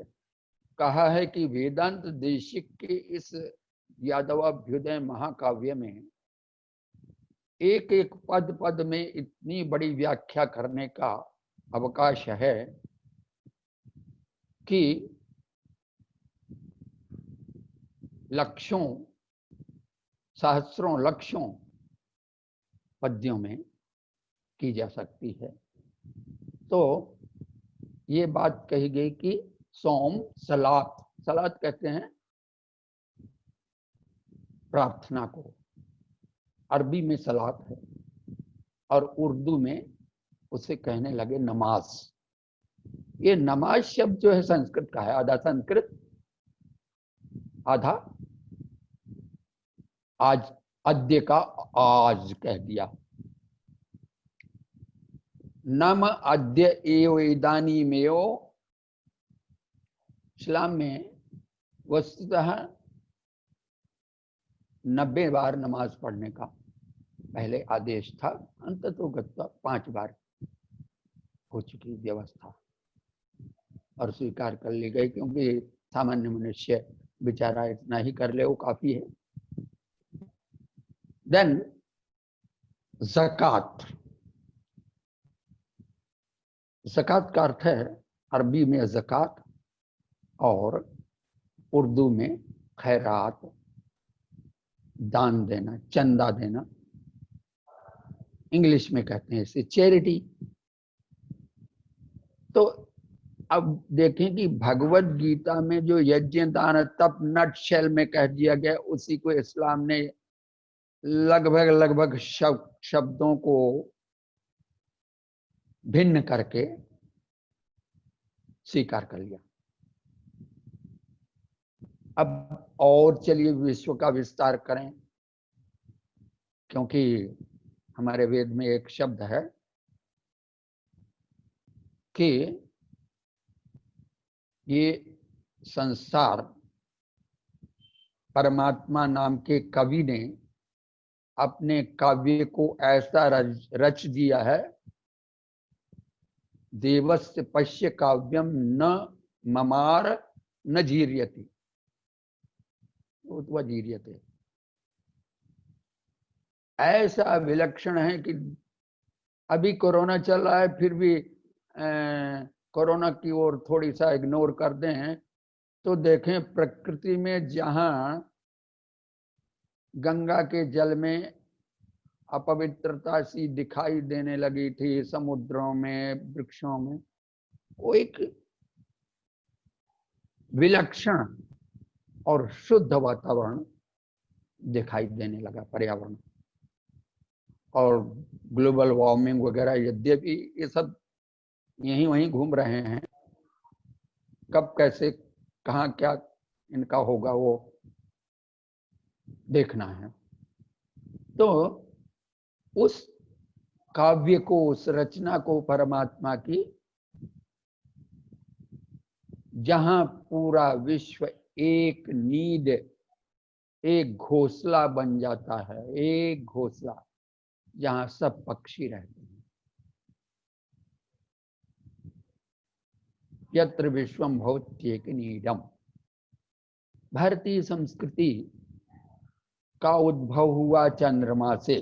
कहा है कि वेदांत देशिक के इस यादवाभ्युदय महाकाव्य में एक एक पद पद में इतनी बड़ी व्याख्या करने का अवकाश है कि लक्षों, सहस्रों, लक्षों पद्यों में की जा सकती है। तो ये बात कही गई कि सोम सलात, सलात कहते हैं प्रार्थना को, अरबी में सलात है और उर्दू में उसे कहने लगे नमाज। ये नमाज शब्द जो है संस्कृत का है, आधा संस्कृत आधा आज, अद्य का आज कह दिया। नम अद्य एव इदानीमेव, इस्लाम में वस्तुतः 90 बार नमाज पढ़ने का पहले आदेश था, अंततोगत्वा 5 बार हो चुकी व्यवस्था और स्वीकार कर ली गई, क्योंकि सामान्य मनुष्य बेचारा इतना ही कर ले वो काफी है। देन ज़कात, ज़कात का अर्थ है अरबी में ज़कात और उर्दू में खैरात, दान देना, चंदा देना। इंग्लिश में कहते हैं इसे चैरिटी। तो अब देखें कि भगवत गीता में जो यज्ञ दान तप नटशेल में कह दिया गया, उसी को इस्लाम ने लगभग शब्दों को भिन्न करके स्वीकार कर लिया। अब और चलिए विश्व का विस्तार करें, क्योंकि हमारे वेद में एक शब्द है कि ये संसार परमात्मा नाम के कवि ने अपने काव्य को ऐसा रच दिया है, देवस्य पश्य काव्यम न ममार न जीर्यति जीर्यते। ऐसा विलक्षण है कि अभी कोरोना चल रहा है, फिर भी कोरोना की ओर थोड़ी सा इग्नोर कर दें तो देखें प्रकृति में जहां गंगा के जल में अपवित्रता सी दिखाई देने लगी थी, समुद्रों में, वृक्षों में, वो एक विलक्षण और शुद्ध वातावरण दिखाई देने लगा, पर्यावरण। और ग्लोबल वार्मिंग वगैरह यद्यपि ये सब यहीं वहीं घूम रहे हैं, कब कैसे कहाँ क्या इनका होगा वो देखना है। तो उस काव्य को, उस रचना को परमात्मा की, जहां पूरा विश्व एक नीड, एक घोंसला बन जाता है, एक घोंसला जहां सब पक्षी रहते हैं। यत्र विश्वम भवत्येक नीडम। भारतीय संस्कृति का उद्भव हुआ चंद्रमा से,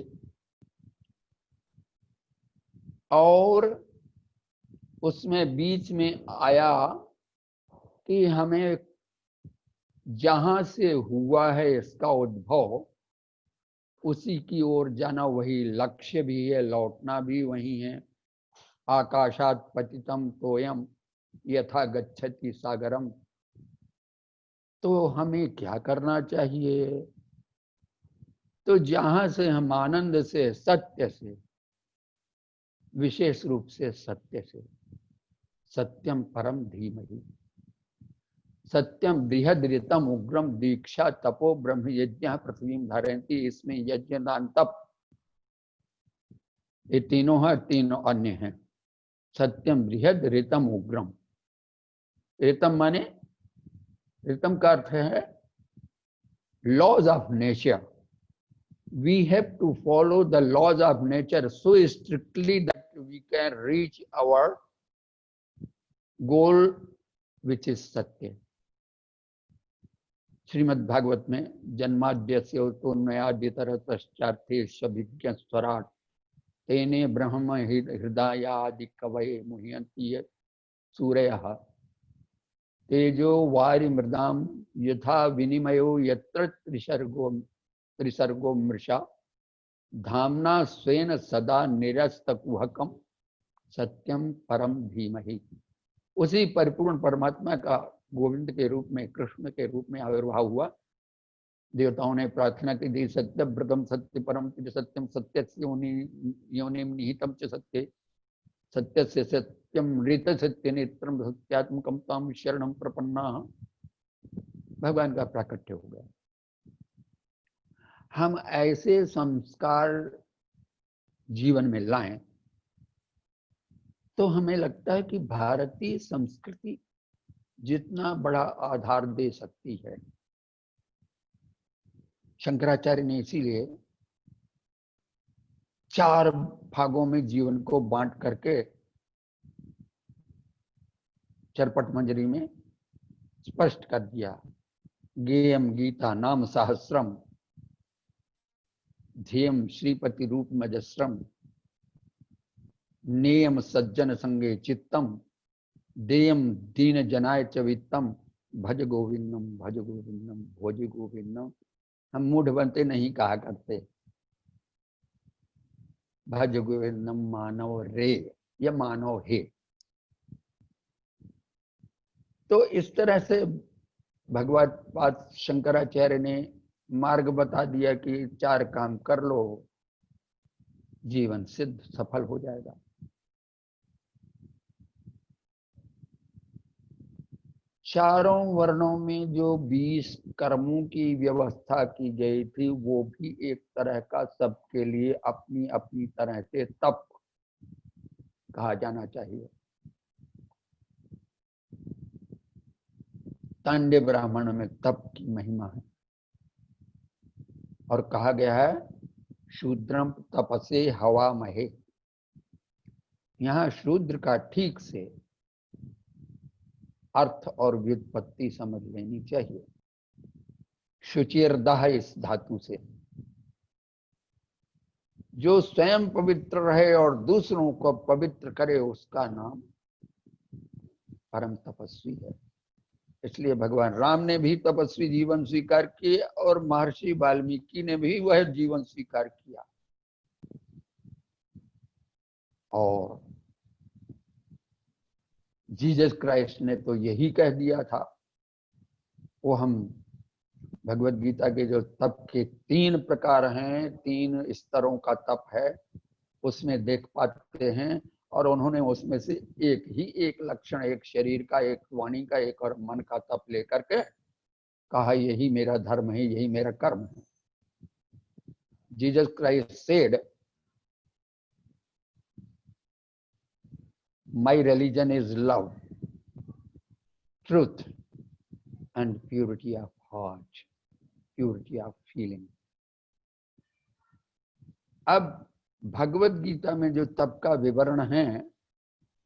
और उसमें बीच में आया कि हमें जहां से हुआ है इसका उद्भव, उसी की ओर जाना, वही लक्ष्य भी है, लौटना भी वही है। आकाशात पतितम तोयम यथा गच्छति सागरम। तो हमें क्या करना चाहिए? तो जहां से हम आनंद से, सत्य से, विशेष रूप से सत्य से, सत्यम परम धीमहि, सत्यम बृहद ऋतम उग्रम दीक्षा तपो ब्रह्म यज्ञ पृथ्वी धारयन्ति। इसमें यज्ञ दान तप, ये तीनों है, तीनों अन्य हैं। सत्यम बृहद ऋतम उग्रम। ऋतम माने, ऋतम का अर्थ है laws of nature. We have to follow the laws of nature so strictly that we can reach our goal, which is satya. Shrimad Bhagwat में जन्माद्यस्य तोन्मयादितरतश्चार्थे सभिज्ञ स्वराट तेने ब्रह्म हृदयादि कवये मुह्यन्ति सूरयः तेजो वारि मृदाम यथा विनिमयो यत्र त्रिसर्गो मृषा धामना स्वेन सदा निरस्तकुहकम सत्यम परम धीमहि। उसी परिपूर्ण परमात्मा का गोविंद के रूप में, कृष्ण के रूप में आविर्भाव हुआ। देवताओं ने प्रार्थना की थी, सत्य व्रतम सत्य परम सत्यम सत्य योनिम निहितम च सत्य सत्य से सत्यम ऋत सत्य नेत्रम सत्यात्मकम ताम शरणम प्रपन्ना। भगवान का प्राकट्य हो गया। हम ऐसे संस्कार जीवन में लाएं तो हमें लगता है कि भारतीय संस्कृति जितना बड़ा आधार दे सकती है। शंकराचार्य ने इसीलिए 4 भागों में जीवन को बांट करके चरपट मंजरी में स्पष्ट कर दिया। गेयम गीता नाम सहस्रम ध्येयम श्रीपति रूप मजस्रम नेयम सज्जन संगे चित्तम देयम दीन जनाय च वित्तम भज गोविंदम भोज गोविंदम। हम मूढ़ बनते नहीं कहा करते, भज गोविंदम मानव रे, या मानव हे। तो इस तरह से भगवत पाद शंकराचार्य ने मार्ग बता दिया कि 4 काम कर लो, जीवन सिद्ध सफल हो जाएगा। चारों वर्णों में जो 20 कर्मों की व्यवस्था की गई थी, वो भी एक तरह का सबके लिए अपनी अपनी तरह से तप कहा जाना चाहिए। तांडव ब्राह्मण में तप की महिमा है और कहा गया है शूद्रम तपसे हवा महे। यहां शूद्र का ठीक से अर्थ और व्युत्पत्ति समझ लेनी चाहिए। शुचिर्दाह इस धातु से, जो स्वयं पवित्र रहे और दूसरों को पवित्र करे, उसका नाम परम तपस्वी है। इसलिए भगवान राम ने भी तपस्वी जीवन स्वीकार किए और महर्षि वाल्मीकि ने भी वह जीवन स्वीकार किया। और जीसस क्राइस्ट ने तो यही कह दिया था। वो हम भगवत गीता के जो तप के 3 प्रकार हैं, 3 स्तरों का तप है, उसमें देख पाते हैं। और उन्होंने उसमें से एक लक्षण, एक शरीर का, एक वाणी का, एक और मन का तप लेकर के कहा यही मेरा धर्म है, यही मेरा कर्म है। Jesus Christ said My religion is love, truth, and purity of heart, purity of feeling. अब भगवत गीता में जो तप का विवरण है,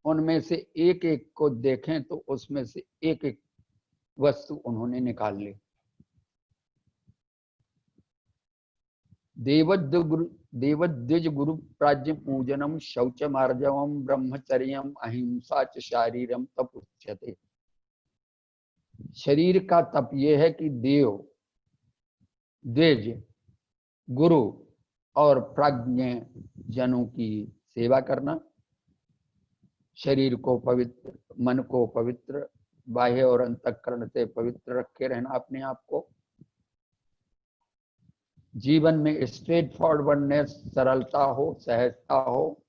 उनमें से एक एक को देखें तो उसमें से एक एक वस्तु उन्होंने निकाल ली। देवद्विज गुरु प्राज्ञ पूजनम शौचमार्जवम ब्रह्मचर्यम अहिंसा च शारीरम तप उच्यते। शरीर का तप ये है कि देव, द्विज, गुरु और प्राज्ञ जनों की सेवा करना, शरीर को पवित्र, मन को पवित्र, बाह्य और अंतःकरण से पवित्र रखे रहना अपने आप को, जीवन में स्ट्रेट फॉरवर्डनेस, सरलता हो, सहजता हो,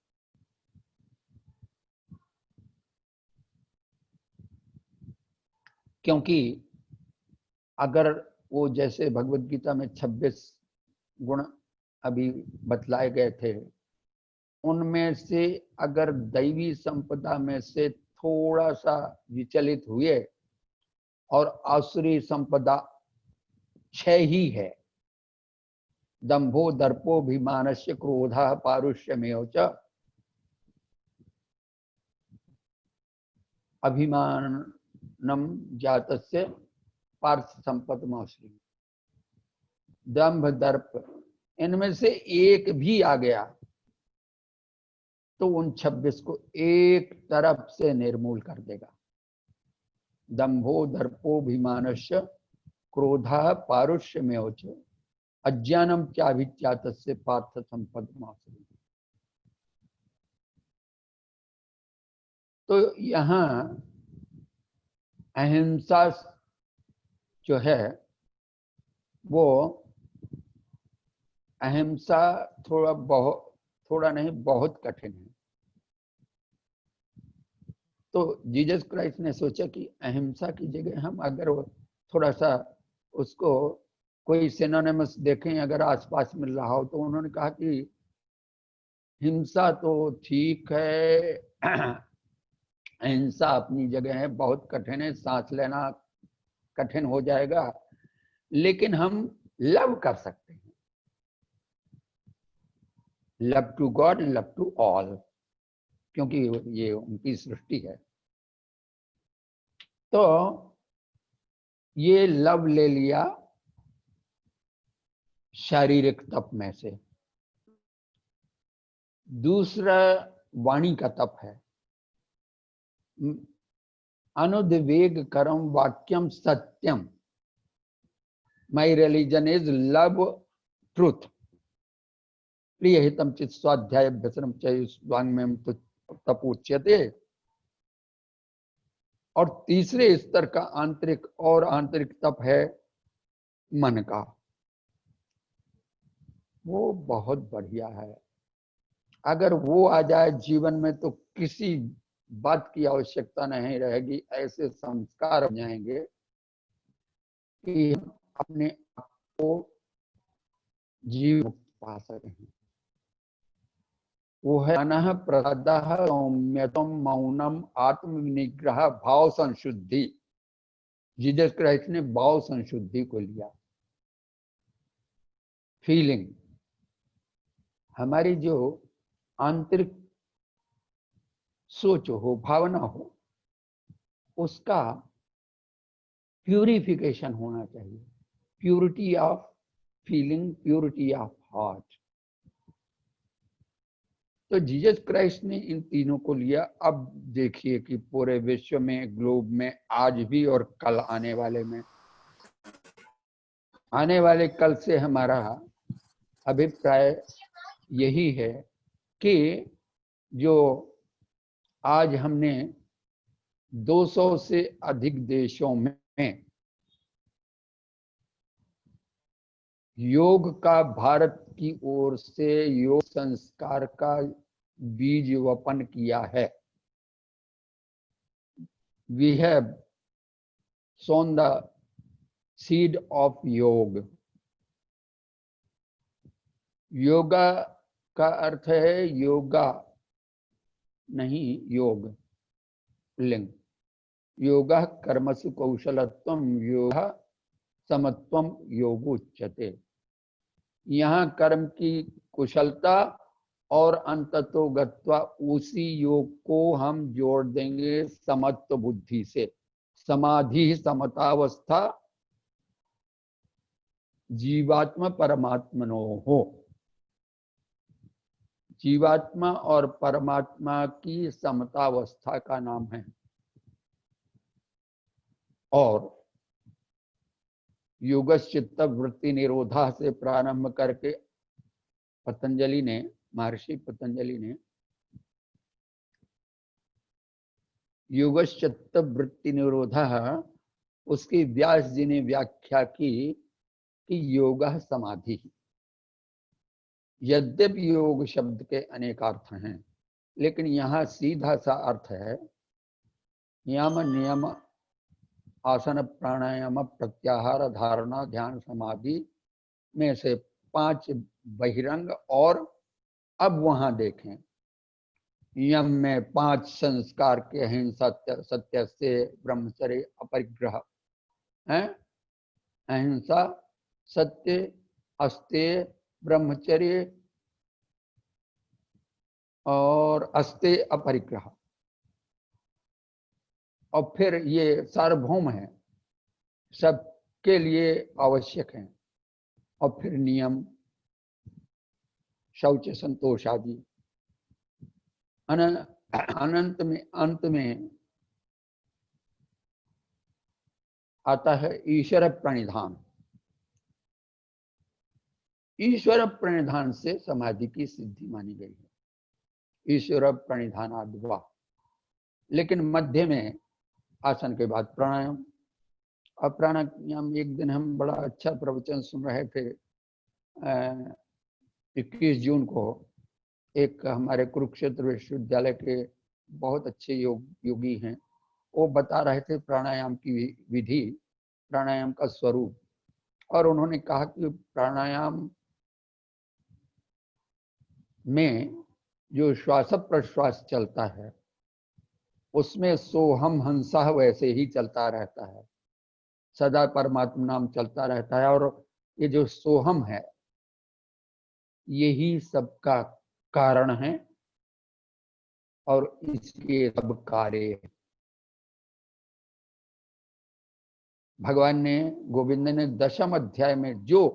क्योंकि अगर वो जैसे भगवत गीता में 26 गुण अभी बतलाए गए थे, उनमें से अगर दैवी संपदा में से थोड़ा सा विचलित हुए और आसुरी संपदा 6 ही है, दंभो दर्पोभिमानस्य क्रोधः पारुष्यमेव च अभिमानम जातस्य पार्थ संपदमाश्री। दंभ, दर्प, इनमें से एक भी आ गया तो उन 26 को एक तरफ से निर्मूल कर देगा। दंभो दर्पोभिमानस्य क्रोधः पारुष्यमेव च अज्ञानम चाभिचातस्य पार्थ संपदमाश्री। तो यहाँ अहिंसा जो है वो अहिंसा थोड़ा नहीं बहुत कठिन है। तो जीसस क्राइस्ट ने सोचा कि अहिंसा की जगह हम अगर थोड़ा सा उसको कोई सिनोनिमस देखें अगर आसपास मिल रहा हो, तो उन्होंने कहा कि हिंसा तो ठीक है, अहिंसा अपनी जगह है, बहुत कठिन है, सांस लेना कठिन हो जाएगा, लेकिन हम लव कर सकते हैं, love to God and love to all, क्योंकि ये उनकी सृष्टि है। तो ये लव ले लिया शारीरिक तप में से। दूसरा वाणी का तप है, अनुद्वेग करम वाक्यम सत्यम। My religion is love truth प्रिय हितम चित स्वाध्याय व्यसनम चैवांगमयम तपोच्यते। और तीसरे स्तर का आंतरिक तप है मन का, वो बहुत बढ़िया है। अगर वो आ जाए जीवन में तो किसी बात की आवश्यकता नहीं रहेगी, ऐसे संस्कार हो जाएंगे कि हम अपने आप को जीव मुक्त पा सकें। वो है अनः प्रसादः सौम्यतम मौनम आत्मनिग्रह भाव संशुद्धि। जीसस क्राइस्ट ने भाव संशुद्धि को लिया। फीलिंग, हमारी जो आंतरिक सोच हो, भावना हो, उसका प्यूरिफिकेशन होना चाहिए। Purity of feeling, purity of heart. तो जीसस क्राइस्ट ने इन तीनों को लिया। अब देखिए कि पूरे विश्व में, ग्लोब में, आज भी और कल आने वाले कल से हमारा अभिप्राय यही है कि जो आज हमने 200 से अधिक देशों में योग का, भारत की ओर से योग संस्कार का बीज वपन किया है। We have sown the seed of योग। योगा का अर्थ है योगा नहीं, योग। लिंग। योगः कर्मसु कौशलत्वम योग समत्वम योगोच्यते। यहाँ कर्म की कुशलता और अंततो गत्वा उसी योग को हम जोड़ देंगे समत्व बुद्धि से। समाधि समतावस्था जीवात्मा परमात्मनो हो। जीवात्मा और परमात्मा की समतावस्था का नाम है। और योगश्चित्त वृत्ति निरोधा से प्रारंभ करके पतंजलि ने, महर्षि पतंजलि ने योगश्चित्त वृत्ति निरोधा, उसकी व्यास जी ने व्याख्या की कि योग समाधि। यद्यपि योग शब्द के अनेक अर्थ हैं, लेकिन यहाँ सीधा सा अर्थ है यम नियम आसन प्राणायाम प्रत्याहार धारणा ध्यान समाधि में से 5 बहिरंग। और अब वहां देखें, यम में 5 संस्कार के अहिंसा सत्य से ब्रह्मचर्य अपरिग्रह है। अहिंसा, सत्य, अस्तेय, ब्रह्मचर्य और अस्तेय अपरिग्रह। और फिर ये सार्वभौम है, सबके लिए आवश्यक है। और फिर नियम, शौच, संतोष आदि। अंत में आता है ईश्वर प्रणिधान। ईश्वर प्रणिधान से समाधि की सिद्धि मानी गई है, ईश्वर प्रणिधानाद्वा। लेकिन मध्य में आसन के बाद प्राणायाम। और प्राणायाम, एक दिन हम बड़ा अच्छा प्रवचन सुन रहे थे 21 जून को। एक हमारे कुरुक्षेत्र विश्वविद्यालय के बहुत अच्छे योगी हैं, वो बता रहे थे प्राणायाम की विधि, प्राणायाम का स्वरूप। और उन्होंने कहा कि प्राणायाम में जो श्वास प्रश्वास चलता है उसमें सोहम हंसा वैसे ही चलता रहता है, सदा परमात्मा नाम चलता रहता है। और ये जो सोहम है यही सबका कारण है और इसके सब कार्य। भगवान ने, गोविंद ने 10वें अध्याय में जो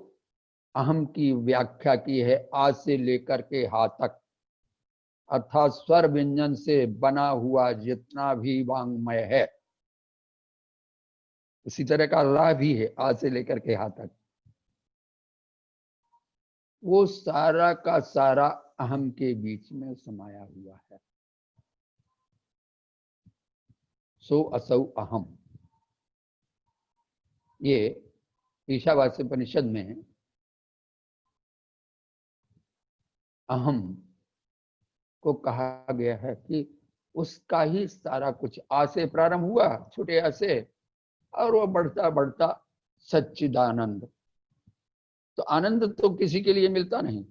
अहम की व्याख्या की है, आज से लेकर के हा तक, अर्थात स्वर व्यंजन से बना हुआ जितना भी वांग्मय है, उसी तरह का रा भी है आज से लेकर के हा तक, वो सारा का सारा अहम के बीच में समाया हुआ है। सो असौ अहम, ये ईशावास्य उपनिषद में अहम को कहा गया है कि उसका ही सारा कुछ आ से प्रारंभ हुआ, छोटे आ से, और वो बढ़ता बढ़ता सच्चिदानंद। तो आनंद तो किसी के लिए मिलता नहीं।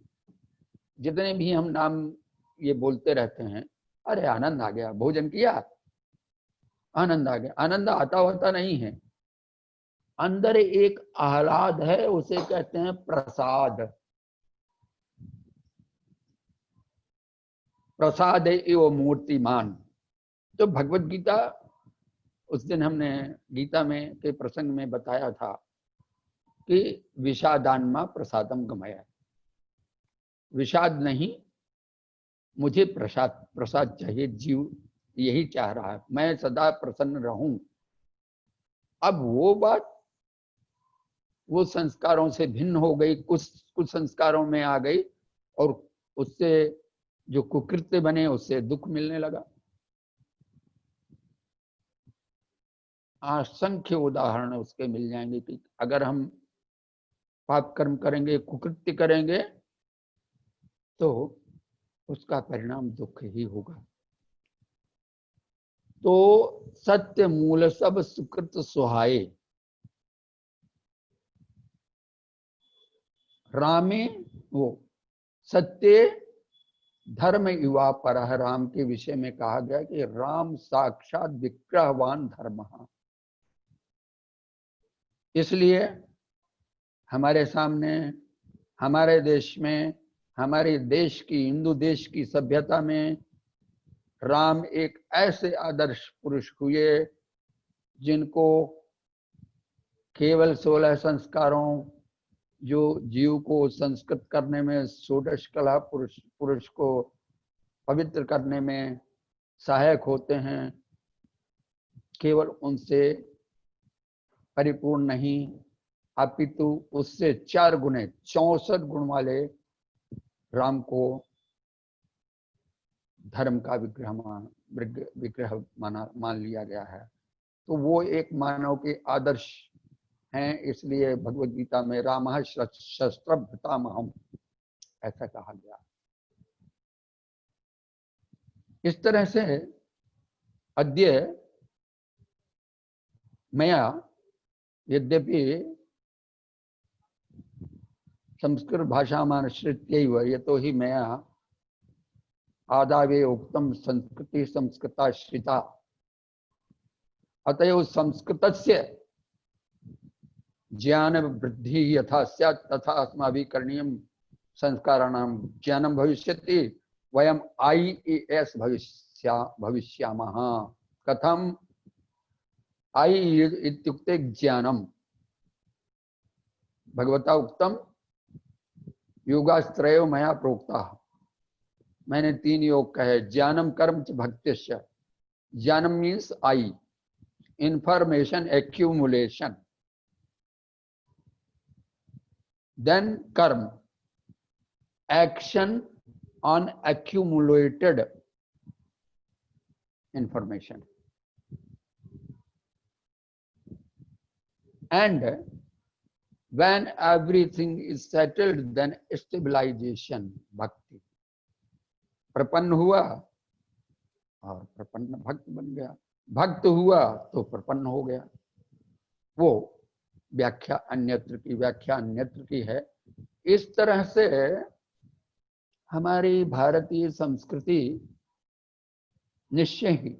जितने भी हम नाम ये बोलते रहते हैं, अरे आनंद आ गया, भोजन किया आनंद आ गया, आनंद आता होता नहीं है। अंदर एक आह्लाद है, उसे कहते हैं प्रसाद। प्रसाद एवं मूर्तिमान। तो भगवत गीता, उस दिन हमने गीता में के प्रसंग में बताया था कि विषादान्मा प्रसादम गमया। विषाद नहीं, मुझे प्रसाद प्रसाद चाहिए। जीव यही चाह रहा है, मैं सदा प्रसन्न रहूं। अब वो बात वो संस्कारों से भिन्न हो गई, कुछ संस्कारों में आ गई, और उससे जो कुकृत्य बने उससे दुख मिलने लगा। असंख्य उदाहरण उसके मिल जाएंगे कि अगर हम पाप कर्म करेंगे, कुकृत्य करेंगे, तो उसका परिणाम दुख ही होगा। तो सत्य मूल सब सुकृत सुहाए, रामे वो सत्य धर्म युवा परः, राम के विषय में कहा गया कि राम साक्षात विग्रहवान धर्म। इसलिए हमारे सामने, हमारे देश में, हमारे देश की, हिंदू देश की सभ्यता में राम एक ऐसे आदर्श पुरुष हुए जिनको केवल 16 संस्कारों, जो जीव को संस्कृत करने में, षोडश कला पुरुष को पवित्र करने में सहायक होते हैं, केवल उनसे परिपूर्ण नहीं, अपितु उससे 4 गुणे 64 गुण वाले राम को धर्म का विग्रह मान लिया गया है। तो वो एक मानव के आदर्श हैं। इसलिए भगवद गीता में रामः शस्त्र पितामहम् ऐसा कहा गया। इस तरह से अद्य मया, यद्यपि संस्कृत भाषामाश्रित्यैव यतोहि मया आदावे उक्तं संस्कृति संस्कृताश्रिता, अतएव संस्कृतस्य ज्ञान वृद्धि यथा स्यात् तथा अस्माभिः करणीयं संस्काराणां ज्ञानं भविष्यति। वयम् IAS भविष्यामः। कथम्? I इत्युक्ते ज्ञानम्। भगवता उक्तम योगास्त्रयो मया प्रोक्ताः। मैंने 3 योग कहे, ज्ञानम कर्म च भक्तिश्च। ज्ञानम means I, information accumulation, then karma, action on accumulated information, and when everything is settled, then stabilization, bhakti। प्रपन्न हुआ और प्रपन्न भक्त बन गया, भक्त हुआ तो प्रपन्न हो गया। वो व्याख्या अन्यत्र की है। इस तरह से हमारी भारतीय संस्कृति निश्चय ही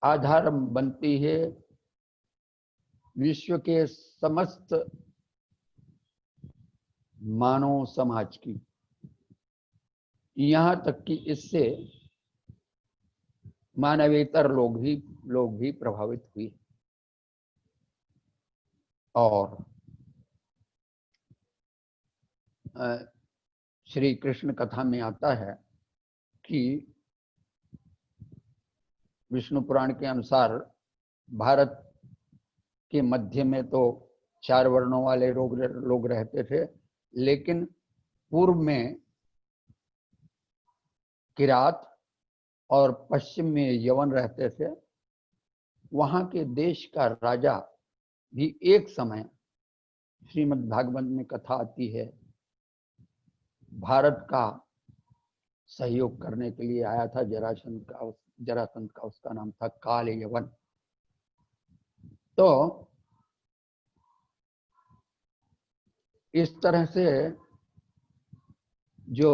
आधार बनती है विश्व के समस्त मानव समाज की, यहाँ तक कि इससे मानवेतर लोग भी प्रभावित हुए। और श्री कृष्ण कथा में आता है कि विष्णु पुराण के अनुसार भारत के मध्य में तो 4 वर्णों वाले लोग रहते थे, लेकिन पूर्व में किरात और पश्चिम में यवन रहते थे। वहां के देश का राजा भी एक समय, श्रीमद् भागवत में कथा आती है, भारत का सहयोग करने के लिए आया था। जरासंध का उसका नाम था काल यवन। तो इस तरह से जो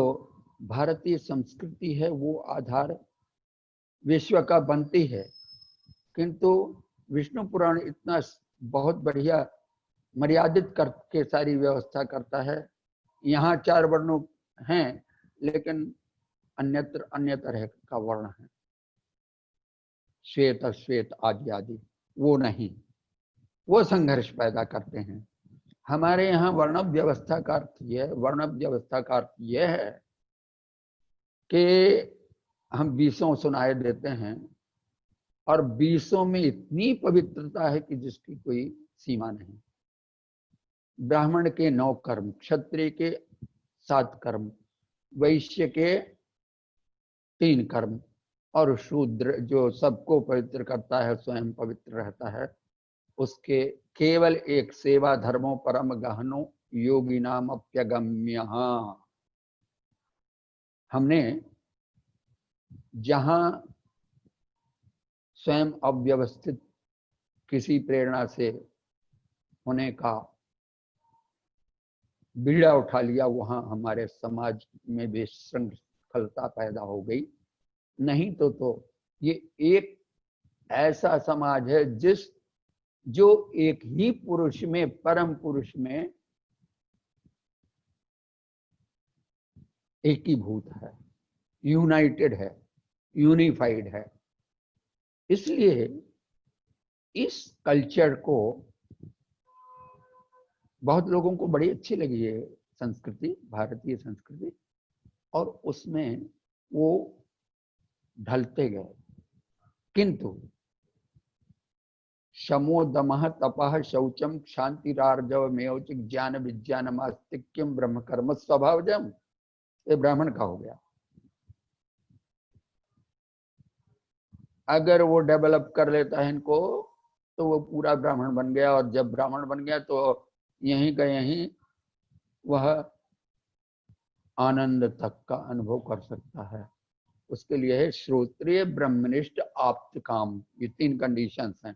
भारतीय संस्कृति है वो आधार विश्व का बनती है, किंतु विष्णु पुराण इतना बहुत बढ़िया मर्यादित करके सारी व्यवस्था करता है। यहाँ 4 वर्णों हैं, लेकिन अन्यत्र अन्य तरह का वर्ण है, श्वेत अश्वेत आदि आदि, वो नहीं, वो संघर्ष पैदा करते हैं। हमारे यहाँ वर्ण व्यवस्था का अर्थ यह है कि हम 20 सुनाए देते हैं और 20 में इतनी पवित्रता है कि जिसकी कोई सीमा नहीं। ब्राह्मण के 9 कर्म, क्षत्रिय के 7 कर्म, वैश्य के 3 कर्म, और शूद्र जो सबको पवित्र करता है, स्वयं पवित्र रहता है, उसके केवल एक सेवा धर्मो परम गहनो योगी नाम अप्यगम्य। हमने जहां स्वयं अव्यवस्थित किसी प्रेरणा से होने का बीड़ा उठा लिया, वहां हमारे समाज में विशृंखलता पैदा हो गई। नहीं तो ये एक ऐसा समाज है जो एक ही पुरुष में, परम पुरुष में एकीभूत है, यूनाइटेड है, यूनिफाइड है। इसलिए इस कल्चर को बहुत लोगों को बड़ी अच्छी लगी है संस्कृति, भारतीय संस्कृति, और उसमें वो ढलते गए। किंतु शमो दमः तपः शौचम क्षांतिरार्जवमेवच ज्ञान विज्ञानम आस्तिक्यम ब्रह्म कर्म स्वभावजम, ये ब्राह्मण का हो गया। अगर वो डेवलप कर लेता है इनको तो वो पूरा ब्राह्मण बन गया, और जब ब्राह्मण बन गया तो यहीं का यहीं वह आनंद तक का अनुभव कर सकता है। उसके लिए है श्रोत्रिय ब्रह्मनिष्ठ आप्त काम, ये 3 कंडीशंस हैं।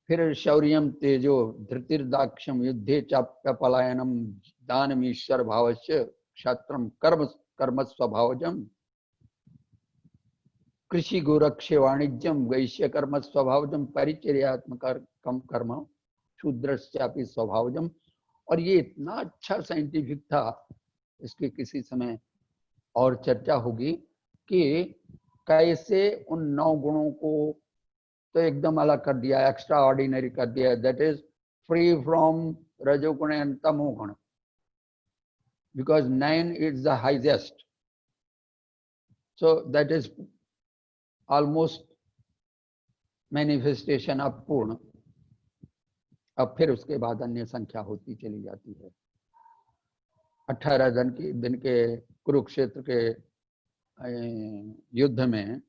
फिर शौर्यम तेजो धृतिर्दाक्ष्यम युद्धे चाप्य पलायनम दानमीश्वर भावस्य क्षत्रम कर्म कर्म स्वभावजम कृषि गोरक्ष्य वाणिज्यम वैश्य कर्म स्वभावजम परिचर्यात्मक कर्म शूद्रश्चापि स्वभावजम। और ये इतना अच्छा साइंटिफिक था, इसकी किसी समय और चर्चा होगी कि कैसे उन 9 गुणों को तो एकदम अलग कर दिया, एक्स्ट्रा ऑर्डिनरी कर दिया, दैट इज फ्री फ्रॉम रजोगुण एंड तमोगुण, because 9 is the highest, so that is almost manifestation of पूर्ण। अब फिर उसके बाद अन्य संख्या होती चली जाती है। 18 दिन के कुरुक्षेत्र के युद्ध में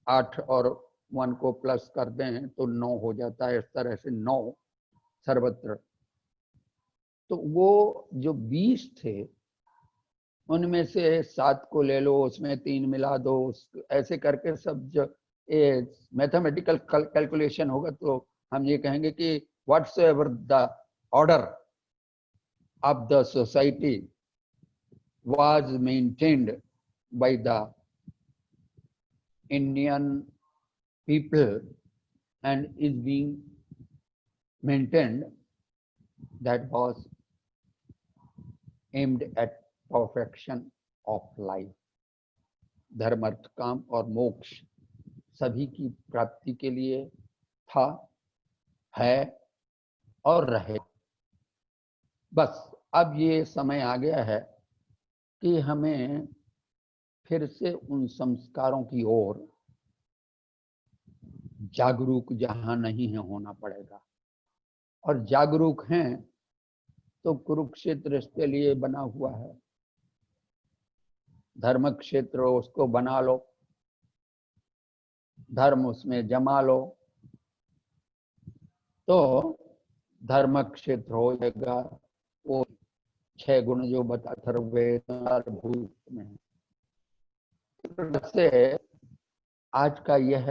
8 और 1 को प्लस कर दें तो 9 हो जाता है। इस तरह से 9 सर्वत्र। तो वो जो 20 थे उनमें से 7 को ले लो, उसमें 3 मिला दो, ऐसे करके सब जो मैथमेटिकल कैलकुलेशन होगा तो हम ये कहेंगे कि whatsoever the order of the society was maintained by the Indian people and is being maintained, that was aimed at perfection of life. धर्म अर्थ काम और मोक्ष सभी की प्राप्ति के लिए था, है और रहे। बस अब ये समय आ गया है कि हमें फिर से उन संस्कारों की ओर जागरूक जहां नहीं है होना पड़ेगा। और जागरूक हैं तो कुरुक्षेत्र इसके लिए बना हुआ है, धर्म क्षेत्र उसको बना लो, धर्म उसमें जमा लो तो धर्म क्षेत्र हो जाएगा। वो 6 गुण जो बता भूत में से आज का यह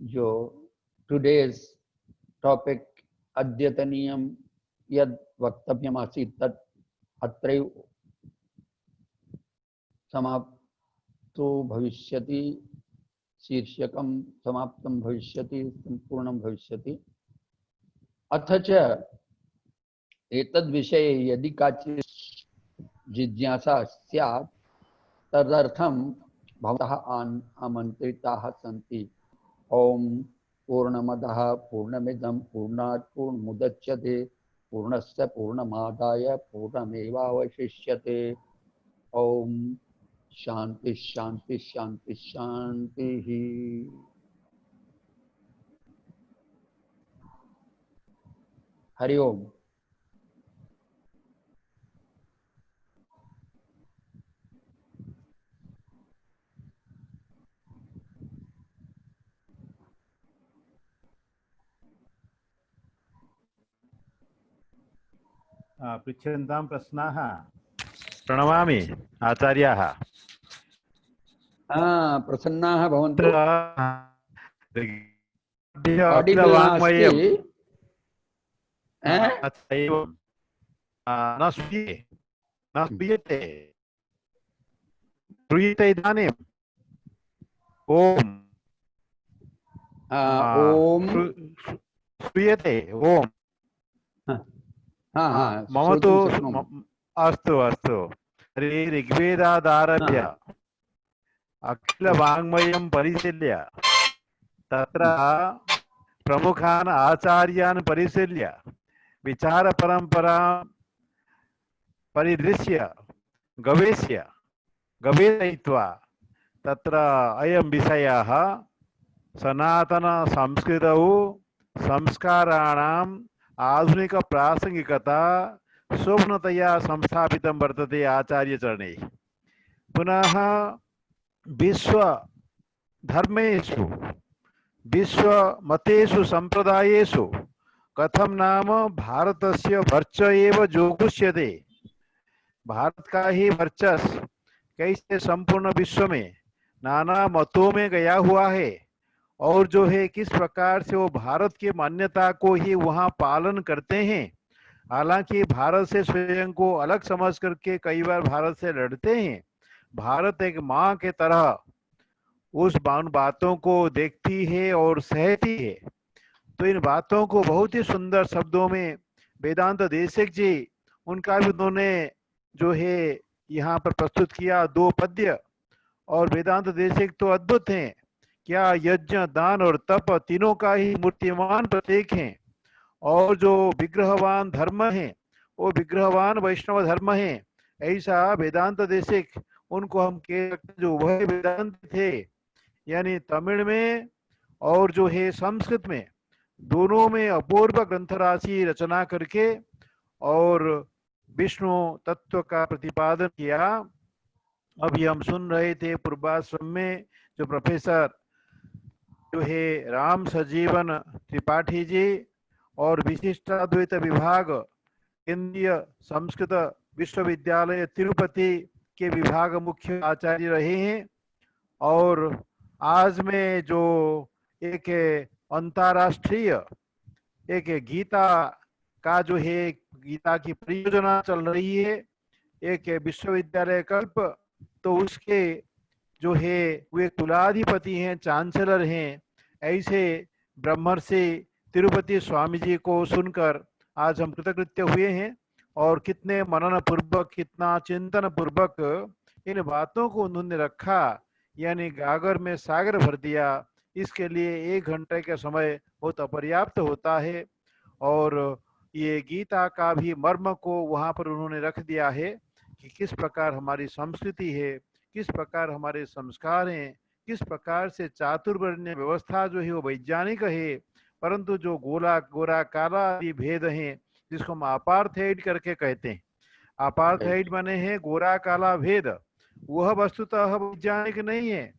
जो टुडेज टॉपिक अद्यतनीयम यद वक्तव्यम आसीत् तत् अत्रैव समाप्तो भविष्यति, शीर्षकम समाप्तम भविष्यति, संपूर्णम भविष्यति। अथ च एतद् विषये यदि काचित् जिज्ञासा स्यात् तदर्थं भवन्तः आमन्त्रिताः सन्ति। ओम पूर्णमदः पूर्णमिदं पूर्णात् पूर्णमुदच्यते पूर्णस्य पूर्णमादाय पूर्णमेवावशिष्यते। ओम शांति शांति शांति शांति ही। हरि ओम। पृच्छन्तां प्रश्नाः प्रणमामि आचार्याः। प्रसन्नाः भवन्तु। वाङ्मये अच्छा एवं न श्रूयते न श्रूयते श्रूयते इदानीं ओम ओम श्रूयते ओम हाँ हाँ मम तु श्रोतुं शक्नोमि। अस्तु अस्तु ऋग्वेदादारभ्य अखिल वाङ्मयं परिशील्य तत्र प्रमुखान् आचार्यान् परिशील्य विचार परंपरां परिदृश्य गवेष्य गवेषयित्वा तत्र अयं विषयः सनातन संस्कृतौ संस्काराणाम् आधुनिक प्रासंगिकता शोभनतया संस्थापितं वर्तते आचार्यचरणैः। पुनः विश्व धर्मेषु विश्व मतेषु संप्रदायेषु कथम नाम भारतस्य वर्च एव जोगुष्यते, भारत का ही वर्चस्व कैसे संपूर्ण विश्व में नाना मतों में गया हुआ है और जो है किस प्रकार से वो भारत की मान्यता को ही वहाँ पालन करते हैं। हालांकि भारत से स्वयं को अलग समझ करके कई बार भारत से लड़ते हैं। भारत एक माँ के तरह उस बातों को देखती है और सहती है। तो इन बातों को बहुत ही सुंदर शब्दों में वेदांत देशिक जी उनका भी उन्होंने जो है यहाँ पर प्रस्तुत किया, 2 पद्य। और वेदांत देशिक तो अद्भुत हैं, क्या यज्ञ दान और तप तीनों का ही मूर्तिमान प्रतीक हैं। और जो विग्रहवान धर्म है वो विग्रहवान वैष्णव धर्म है। ऐसा वेदांत देशिक उनको हम कह सकते जो उभय वेदांत थे, यानी तमिल में और जो है संस्कृत में, दोनों में अपूर्व ग्रंथ राशि रचना करके और विष्णु तत्व का प्रतिपादन किया। अभी हम सुन रहे थे पूर्वाश्रम में जो प्रोफेसर जो है राम सजीवन त्रिपाठी जी और विशिष्टाद्वैत विभाग केंद्रीय संस्कृत विश्वविद्यालय तिरुपति के विभाग मुख्य आचार्य रहे हैं। और आज में जो एक अंतर्राष्ट्रीय एक गीता का जो है गीता की परियोजना चल रही है, एक विश्वविद्यालय कल्प, तो उसके जो है वे कुलाधिपति हैं, चांसलर हैं। ऐसे ब्रह्मर्षि तिरुपति स्वामी जी को सुनकर आज हम कृतकृत्य हुए हैं और कितने मनन पूर्वक कितना चिंतन पूर्वक इन बातों को उन्होंने रखा, यानी गागर में सागर भर दिया। इसके लिए 1 घंटे का समय बहुत अपर्याप्त होता है और ये गीता का भी मर्म को वहाँ पर उन्होंने रख दिया है कि किस प्रकार हमारी संस्कृति है, किस प्रकार हमारे संस्कार हैं, किस प्रकार से चातुर्वर्ण्य व्यवस्था जो है वो वैज्ञानिक है, परंतु जो गोला गोरा काला आदि भेद हैं जिसको हम अपार्थाइड करके कहते हैं, अपार्थाइड माने है गोरा काला भेद, वह वस्तुतः वैज्ञानिक नहीं है।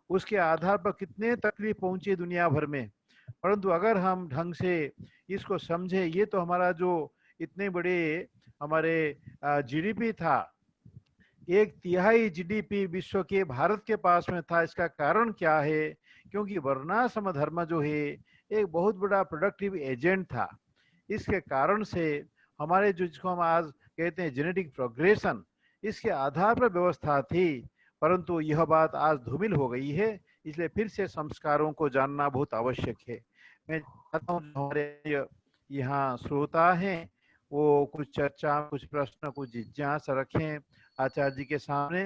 उसके आधार पर कितने तकलीफ पहुंची दुनिया भर में, परंतु अगर हम ढंग से इसको समझे, ये तो हमारा जो इतने बड़े हमारे जीडीपी था, 1/3 जीडीपी विश्व के भारत के पास में था। इसका कारण क्या है? क्योंकि वर्णाश्रम धर्म जो है एक बहुत बड़ा प्रोडक्टिव एजेंट था। इसके कारण से हमारे जो जिसको हम आज कहते हैं जेनेटिक प्रोग्रेशन, इसके आधार पर व्यवस्था थी, परंतु यह बात आज धूमिल हो गई है। इसलिए फिर से संस्कारों को जानना बहुत आवश्यक है। मैं चाहता हूँ हमारे यहाँ श्रोता हैं वो कुछ चर्चा, कुछ प्रश्न, कुछ जिज्ञासा रखें आचार्य जी के सामने।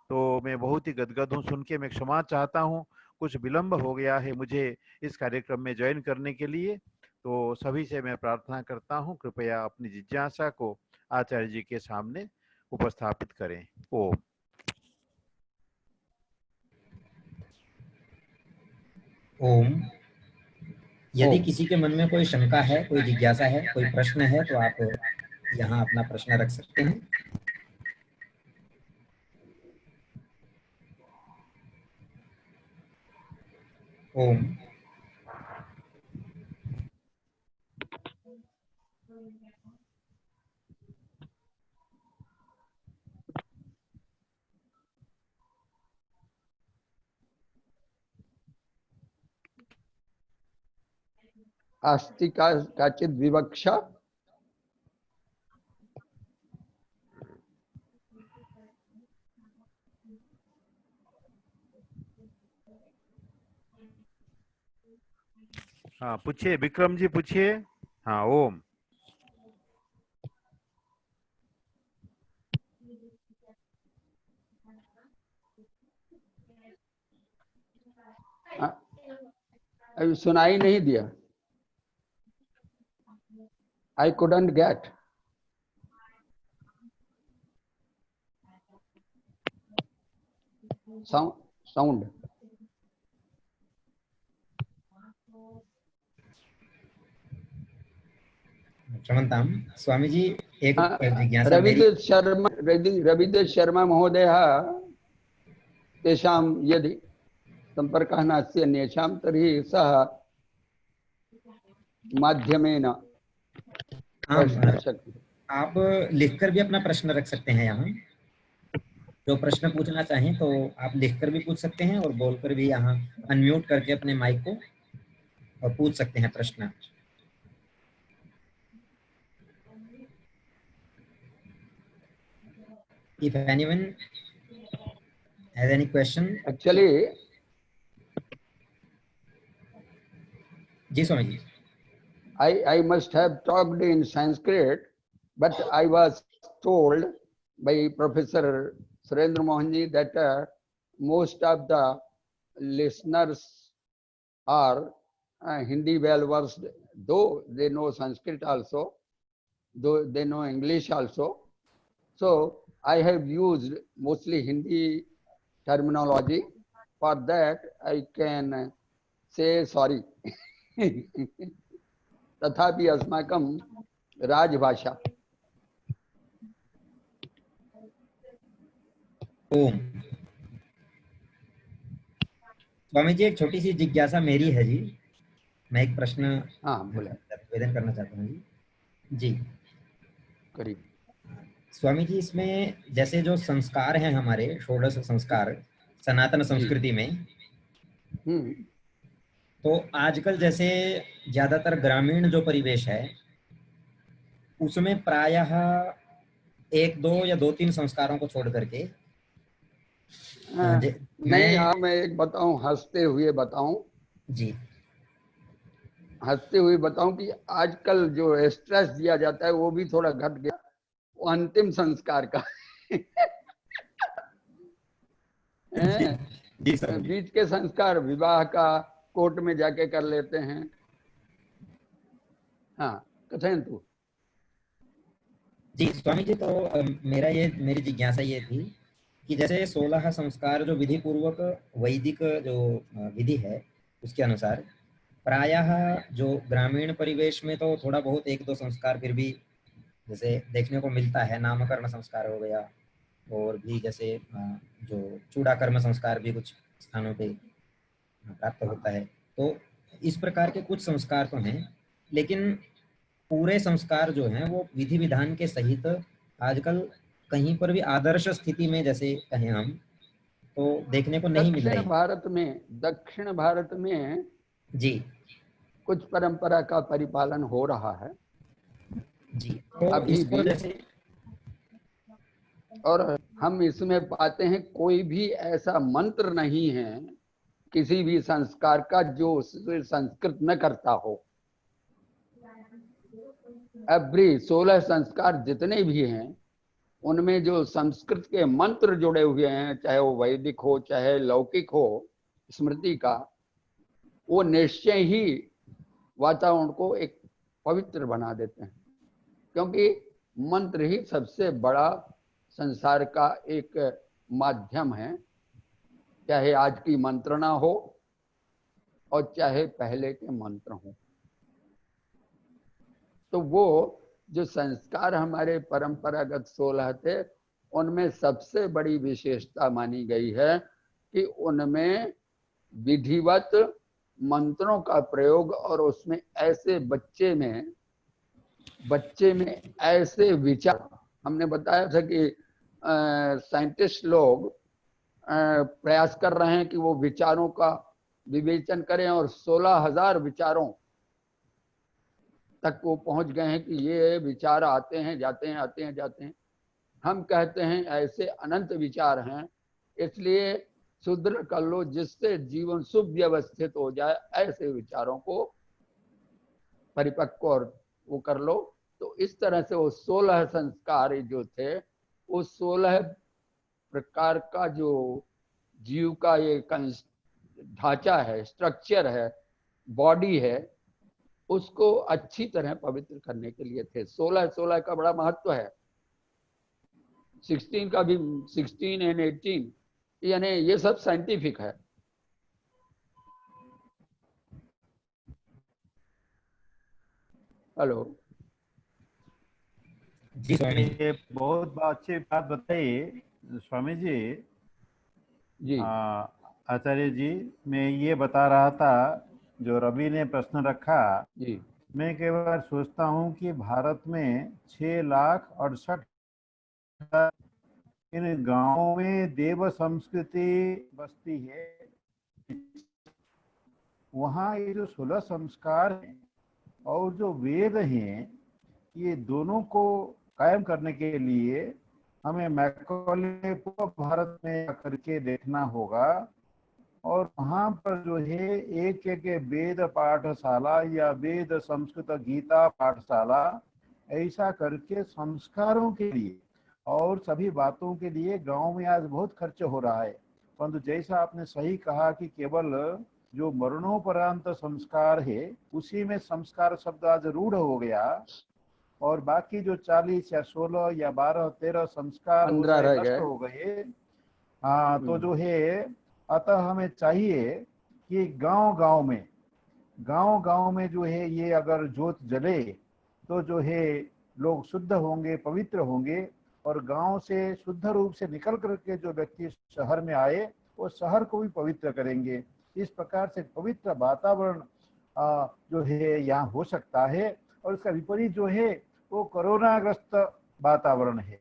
तो मैं बहुत ही गदगद हूँ सुन के, मैं क्षमा चाहता हूँ, कुछ विलंब हो गया है मुझे इस कार्यक्रम में ज्वाइन करने के लिए। तो सभी से मैं प्रार्थना करता हूँ कृपया अपनी जिज्ञासा को आचार्य जी के सामने उपस्थापित करें। ओम। ओम। यदि किसी के मन में कोई शंका है, कोई जिज्ञासा है, कोई प्रश्न है, तो आप यहाँ अपना प्रश्न रख सकते हैं। ओम। अस्ति काचित् विवक्षा हाँ पूछिए, विक्रम जी पूछिए। हाँ ओम। अभी सुनाई नहीं दिया। I couldn't get sound. क्षमतां स्वामी जी, एक जिज्ञासा मेरी। रविदेव शर्मा महोदय तेषां यदि संपर्कः नास्ति अन्येषां तर्हि सः माध्यमेन आम, प्रष्टुं शक्यते। आप लिखकर भी अपना प्रश्न रख सकते हैं यहाँ। जो प्रश्न पूछना चाहें तो आप लिखकर भी पूछ सकते हैं और बोलकर भी यहाँ अनम्यूट करके अपने माइक को और पूछ सकते हैं प्रश्न। If anyone has any question, actually जी Swami ji. I must have talked in Sanskrit, but I was told by Professor Surendra Mohanji that most of the listeners are Hindi well versed, though they know Sanskrit also, though they know English also. So I have used mostly Hindi terminology. For that, I can say sorry. तथापि अस्माकं राजभाषा। ओम। स्वामी जी, एक छोटी सी जिज्ञासा मेरी है जी। मैं एक प्रश्न हाँ बोले। निवेदन करना चाहता हूँ जी। जी करीब। स्वामी जी, इसमें जैसे जो संस्कार हैं हमारे षोडश संस्कार सनातन संस्कृति में, तो आजकल जैसे ज्यादातर ग्रामीण जो परिवेश है उसमें प्रायः एक दो या दो तीन संस्कारों को छोड़ करके नहीं, मैं एक बताऊं, हंसते हुए बताऊं जी, हंसते हुए बताऊं कि आजकल जो स्ट्रेस दिया जाता है वो भी थोड़ा घट गया, वो अंतिम संस्कार का। जी सर। बीच के संस्कार विवाह का कोर्ट में जाके कर लेते हैं। हाँ कथन तू। जी स्वामी जी, तो मेरी जिज्ञासा ये थी कि जैसे 16 संस्कार जो विधि पूर्वक वैदिक जो विधि है उसके अनुसार प्रायः जो ग्रामीण परिवेश में तो थोड़ा बहुत एक दो संस्कार फिर भी जैसे देखने को मिलता है, नामकरण संस्कार हो गया और भी जैसे जो चूड़ाकर्म संस्कार भी कुछ स्थानों पे प्राप्त होता है। तो इस प्रकार के कुछ संस्कार तो हैं, लेकिन पूरे संस्कार जो हैं वो विधि विधान के सहित आजकल कहीं पर भी आदर्श स्थिति में जैसे कहें हम तो देखने को नहीं मिल रही। दक्षिण भारत में जी कुछ परंपरा का परिपालन हो रहा है जी, तो अभी भी। जैसे और हम इसमें पाते हैं कोई भी ऐसा मंत्र नहीं है किसी भी संस्कार का जो संस्कृत न करता हो। एवरी 16 संस्कार जितने भी हैं उनमें जो संस्कृत के मंत्र जुड़े हुए हैं, चाहे वो वैदिक हो चाहे लौकिक हो, स्मृति का, वो निश्चय ही वातावरण को एक पवित्र बना देते हैं, क्योंकि मंत्र ही सबसे बड़ा संसार का एक माध्यम है, चाहे आज की मंत्रणा हो और चाहे पहले के मंत्र हो। तो वो जो संस्कार हमारे परंपरागत 16 थे उनमें सबसे बड़ी विशेषता मानी गई है कि उनमें विधिवत मंत्रों का प्रयोग और उसमें ऐसे बच्चे में ऐसे विचार, हमने बताया था कि साइंटिस्ट लोग प्रयास कर रहे हैं कि वो विचारों का विवेचन करें और 16,000 विचारों तक वो पहुंच गए हैं कि ये विचार आते हैं जाते हैं, आते हैं जाते हैं। हम कहते हैं ऐसे अनंत विचार हैं, इसलिए सुदृढ़ कर लो जिससे जीवन सुव्यवस्थित हो जाए, ऐसे विचारों को परिपक्व और वो कर लो। तो इस तरह से वो 16 संस्कार जो थे, वो 16 प्रकार का जो जीव का ये ढांचा है, स्ट्रक्चर है, बॉडी है, उसको अच्छी तरह पवित्र करने के लिए थे। 16 का बड़ा महत्व है। 16 का भी, 16 एंड 18, यानी ये सब साइंटिफिक है। हेलो जी स्वामी, ये बहुत अच्छी बात बताई स्वामी जी। जी। आचार्य जी, मैं ये बता रहा था, जो रवि ने प्रश्न रखा, जी मैं कई बार सोचता हूँ कि भारत में 6,68,000 इन गांवों में देव संस्कृति बसती है। वहाँ ये जो 16 संस्कार हैं और जो वेद हैं, ये दोनों को कायम करने के लिए हमें मैकॉले को भारत में करके देखना होगा। और वहाँ पर जो है एक एक वेद पाठशाला या वेद संस्कृत गीता पाठशाला ऐसा करके संस्कारों के लिए और सभी बातों के लिए गांव में आज बहुत खर्च हो रहा है। परंतु जैसा आपने सही कहा कि केवल जो मरणोपरांत संस्कार है उसी में संस्कार शब्द आज रूढ़ हो गया, और बाकी जो 40 या 16 या 12 13 संस्कार वो 15 शायद रह नष्ट गए। हो गए। हाँ, तो जो है, अतः हमें चाहिए कि गांव गांव में जो है ये अगर ज्योत जले तो जो है लोग शुद्ध होंगे, पवित्र होंगे, और गांव से शुद्ध रूप से निकल करके जो व्यक्ति शहर में आए वो शहर को भी पवित्र करेंगे। इस प्रकार से पवित्र वातावरण जो है यहाँ हो सकता है। और इसका विपरीत जो है वो कोरोनाग्रस्त वातावरण है।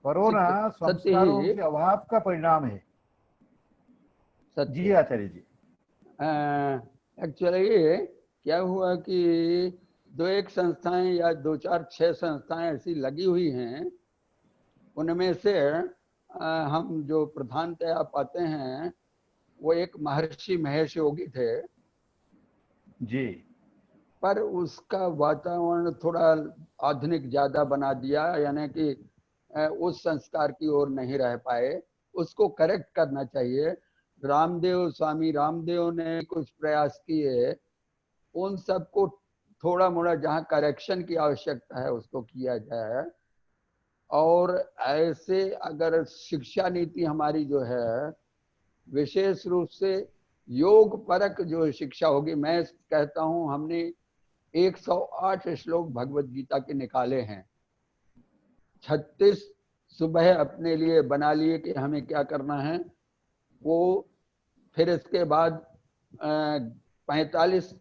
कोरोना सत्य संस्कारों ही, के अभाव का परिणाम है। जी सत्य। आचार्य जी। एक्चुअली क्या हुआ कि दो एक संस्थाएं या 2 4 6 संस्थाएं ऐसी लगी हुई हैं, उनमें से हम जो प्रधानतया पाते हैं वो एक महर्षि महेश योगी थे। जी पर उसका वातावरण थोड़ा आधुनिक ज्यादा बना दिया, यानी कि उस संस्कार की ओर नहीं रह पाए। उसको करेक्ट करना चाहिए। रामदेव, स्वामी रामदेव ने कुछ प्रयास किए, उन सबको थोड़ा मोड़ा जहाँ करेक्शन की आवश्यकता है उसको किया जाए। और ऐसे अगर शिक्षा नीति हमारी जो है विशेष रूप से योग परक जो शिक्षा होगी, मैं कहता हूँ हमने 108 श्लोक भगवत गीता के निकाले हैं, 36 सुबह अपने लिए बना लिए कि हमें क्या करना है वो। फिर इसके बाद 45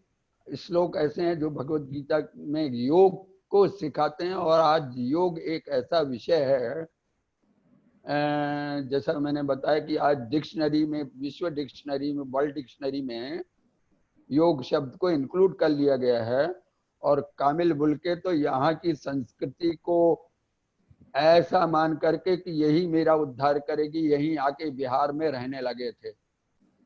श्लोक ऐसे हैं जो भगवत गीता में योग को सिखाते हैं। और आज योग एक ऐसा विषय है, जैसा मैंने बताया कि आज डिक्शनरी में, विश्व डिक्शनरी में, वर्ल्ड डिक्शनरी में योग शब्द को इंक्लूड कर लिया गया है। और कामिल बुल्के तो यहाँ की संस्कृति को ऐसा मान करके कि यही मेरा उद्धार करेगी, यहीं आके बिहार में रहने लगे थे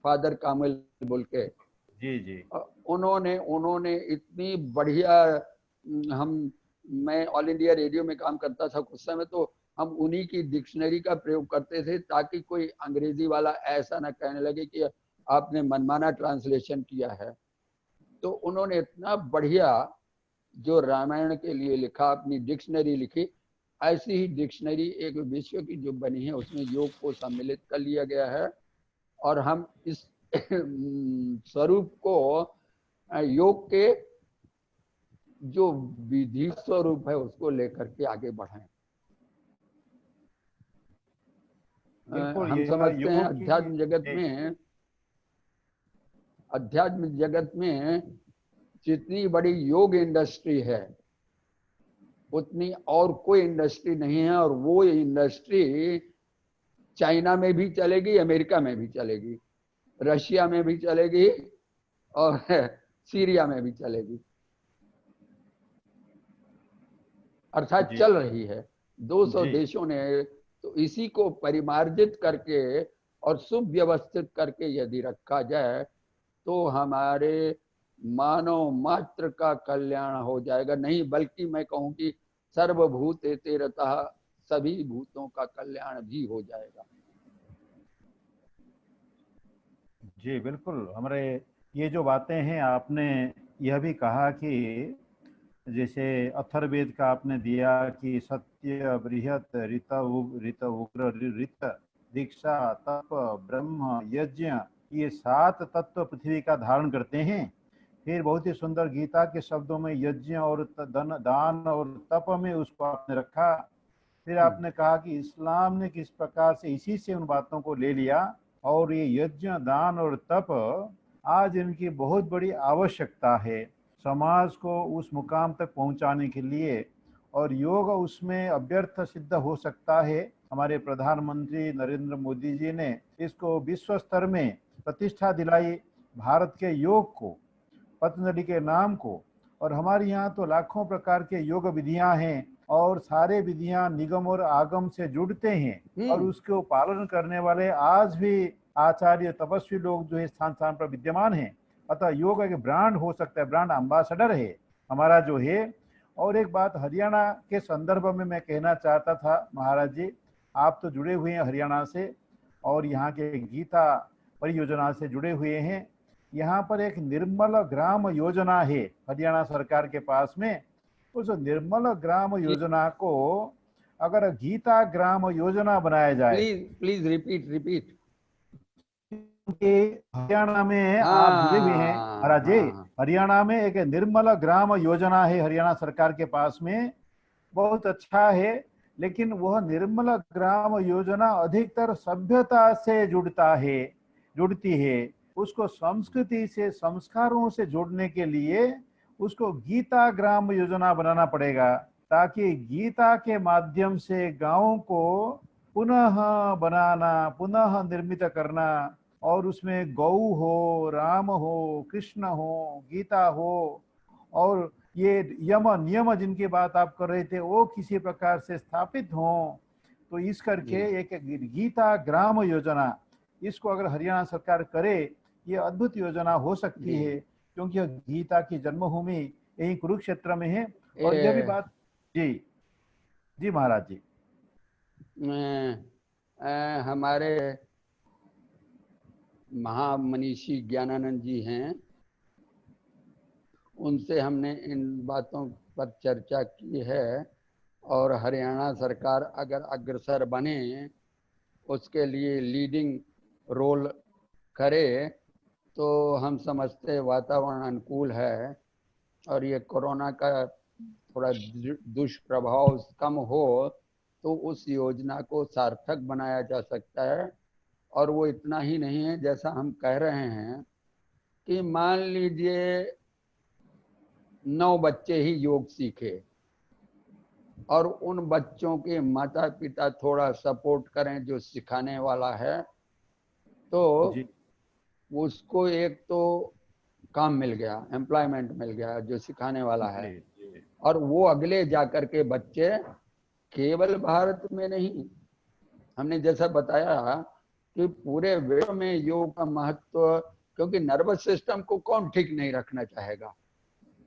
फादर कामिल बुल्के। जी जी। उन्होंने इतनी बढ़िया, मैं ऑल इंडिया रेडियो में काम करता था कुछ समय, तो हम उन्हीं की डिक्शनरी का प्रयोग करते थे ताकि कोई अंग्रेजी वाला ऐसा ना कहने लगे कि आपने मनमाना ट्रांसलेशन किया है। तो उन्होंने इतना बढ़िया जो रामायण के लिए लिखा, अपनी डिक्शनरी लिखी, ऐसी ही डिक्शनरी एक विश्व की जो बनी है उसमें योग को सम्मिलित कर लिया गया है। और हम इस स्वरूप को, योग के जो विधि स्वरूप है उसको लेकर के आगे बढ़ाएं। बिल्कुल, हम ये समझते हैं योग की अध्यात्म जगत में जितनी बड़ी योग इंडस्ट्री है उतनी और कोई इंडस्ट्री नहीं है। और वो इंडस्ट्री चाइना में भी चलेगी, अमेरिका में भी चलेगी, रशिया में भी चलेगी और सीरिया में भी चलेगी, अर्थात चल रही है। 200 जी देशों ने तो इसी को परिमार्जित करके और सुव्यवस्थित करके यदि रखा जाए तो हमारे मानव मात्र का कल्याण हो जाएगा, नहीं बल्कि मैं कहूं कि सर्वभूतेते रतः, सभी भूतों का कल्याण भी हो जाएगा। जी बिल्कुल, हमारे ये जो बातें हैं, आपने यह भी कहा कि जैसे अथर्ववेद का आपने दिया कि सत्य, बृहत, ऋत उग्र, ऋत, दीक्षा, तप, ब्रह्म, यज्ञ, ये 7 तत्व पृथ्वी का धारण करते हैं। फिर बहुत ही सुंदर गीता के शब्दों में यज्ञ और दान और तप में उसको आपने रखा। फिर आपने कहा कि इस्लाम ने किस प्रकार से इसी से उन बातों को ले लिया, और ये यज्ञ, दान और तप आज इनकी बहुत बड़ी आवश्यकता है समाज को उस मुकाम तक पहुंचाने के लिए, और योग उसमें अव्यर्थ सिद्ध हो सकता है। हमारे प्रधानमंत्री नरेंद्र मोदी जी ने इसको विश्व स्तर में प्रतिष्ठा दिलाई, भारत के योग को, पतंजलि के नाम को। और हमारे यहाँ तो लाखों प्रकार के योग विधियां हैं, और सारे विधियां निगम और आगम से जुड़ते हैं, और उसको पालन करने वाले आज भी आचार्य तपस्वी लोग जो है स्थान स्थान पर विद्यमान हैं। अतः योग एक ब्रांड हो सकता है, ब्रांड एम्बेसडर है हमारा जो है। और एक बात हरियाणा के संदर्भ में मैं कहना चाहता था, महाराज जी आप तो जुड़े हुए हैं हरियाणा से, और यहाँ के गीता परियोजना से जुड़े हुए हैं। यहाँ पर एक निर्मल ग्राम योजना है हरियाणा सरकार के पास में। उस निर्मल ग्राम योजना को अगर गीता ग्राम योजना बनाया जाए, प्लीज रिपीट। हरियाणा में आप जुड़े हुए हैं महाराज जी, हरियाणा में एक निर्मल ग्राम योजना है हरियाणा सरकार के पास में, बहुत अच्छा है। लेकिन वह निर्मल ग्राम योजना अधिकतर सभ्यता से जुड़ती है। उसको संस्कृति से, संस्कारों से जोड़ने के लिए उसको गीता ग्राम योजना बनाना पड़ेगा, ताकि गीता के माध्यम से गांवों को पुनः बनाना, पुनः निर्मित करना, और उसमें गौ हो, राम हो, कृष्ण हो, गीता हो, और ये यम नियम जिनकी बात आप कर रहे थे वो किसी प्रकार से स्थापित हों। तो इस करके एक गीता ग्राम योजना, इसको अगर हरियाणा सरकार करे, ये अद्भुत योजना हो सकती है, क्योंकि गीता की जन्मभूमि यही कुरुक्षेत्र में है। और यह भी बात जी महाराज जी, हमारे महामनीषी ज्ञानानंद जी हैं, उनसे हमने इन बातों पर चर्चा की है, और हरियाणा सरकार अगर अग्रसर बने, उसके लिए लीडिंग रोल करे, तो हम समझते वातावरण अनुकूल है, और ये कोरोना का थोड़ा दुष्प्रभाव कम हो तो उस योजना को सार्थक बनाया जा सकता है। और वो इतना ही नहीं है, जैसा हम कह रहे हैं कि मान लीजिए 9 बच्चे ही योग सीखे, और उन बच्चों के माता पिता थोड़ा सपोर्ट करें जो सिखाने वाला है, तो उसको एक तो काम मिल गया, एम्प्लॉयमेंट मिल गया जो सिखाने वाला है, और वो अगले जाकर के बच्चे केवल भारत में नहीं, हमने जैसा बताया कि पूरे विश्व में योग का महत्व, क्योंकि नर्वस सिस्टम को कौन ठीक नहीं रखना चाहेगा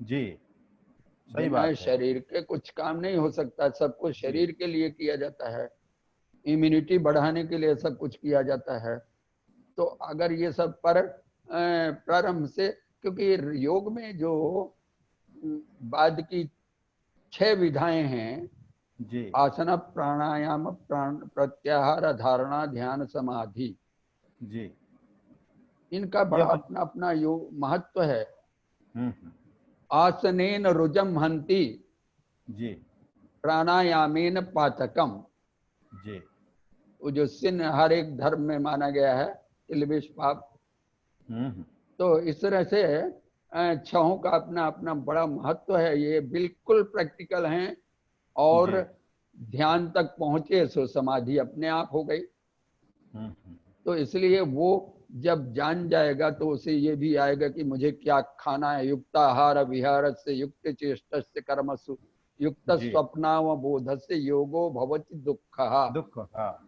जी, सही बिना बात है। शरीर के कुछ काम नहीं हो सकता, सब कुछ शरीर के लिए किया जाता है, इम्यूनिटी बढ़ाने के लिए सब कुछ किया जाता है। तो अगर ये सब पर प्रारंभ से, क्योंकि योग में जो बाद की 6 विधाएं हैं जी, आसन, प्राणायाम, प्रत्याहार, धारणा, ध्यान, समाधि, जी, इनका बड़ा अपना अपना योग महत्व है। आसनेन रुजम हंति, जी, प्राणायामेन पाचकम, जी, वो जो सिन हर एक धर्म में माना गया है, तिलविश पाप। तो इस तरह से 6 का अपना अपना बड़ा महत्व है, ये बिल्कुल प्रैक्टिकल हैं, और ध्यान तक पहुंचे सो समाधि अपने आप हो गई। तो इसलिए वो जब जान जाएगा तो उसे ये भी आएगा कि मुझे क्या खाना है, युक्ताहार विहार से युक्त चेष्ट से कर्मसु युक्त स्वप्नाव बोध से योगो भवति दुख।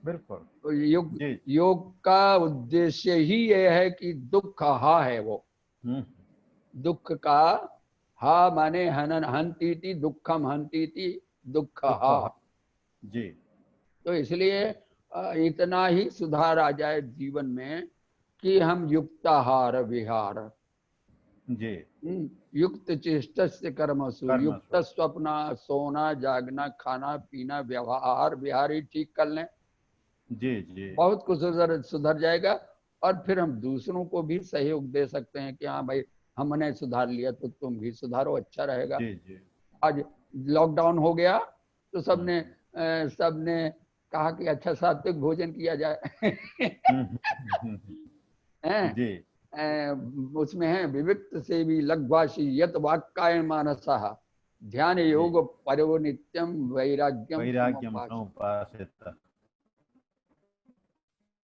बिल्कुल। तो योग का उद्देश्य ही ये है कि दुख हा है वो, दुख का, हा माने हनन हंतीति दुखम हंतीति दुख हा। जी तो इसलिए इतना ही सुधार आ जाए जीवन में कि हम युक्ताहार विहार, जी युक्त चेष्ट से कर्मसु, युक्त कर्मसु। स्वप्न, सोना जागना खाना पीना व्यवहार विहार ही ठीक कर लें, जी जी बहुत कुछ सुधर जाएगा। और फिर हम दूसरों को भी सहयोग दे सकते हैं कि हाँ भाई हमने सुधार लिया तो तुम भी सुधारो, अच्छा रहेगा। जी जी आज लॉकडाउन हो गया तो सबने कहा कि अच्छा सात्विक भोजन किया जाए। हैं? जी उसमें है विविक्त से भी लघ्वाशी यत वाक्काय मानसा ध्यान जी योग परो नित्यम वैराग्यम वैराग्यम समुपास। समुपासेत।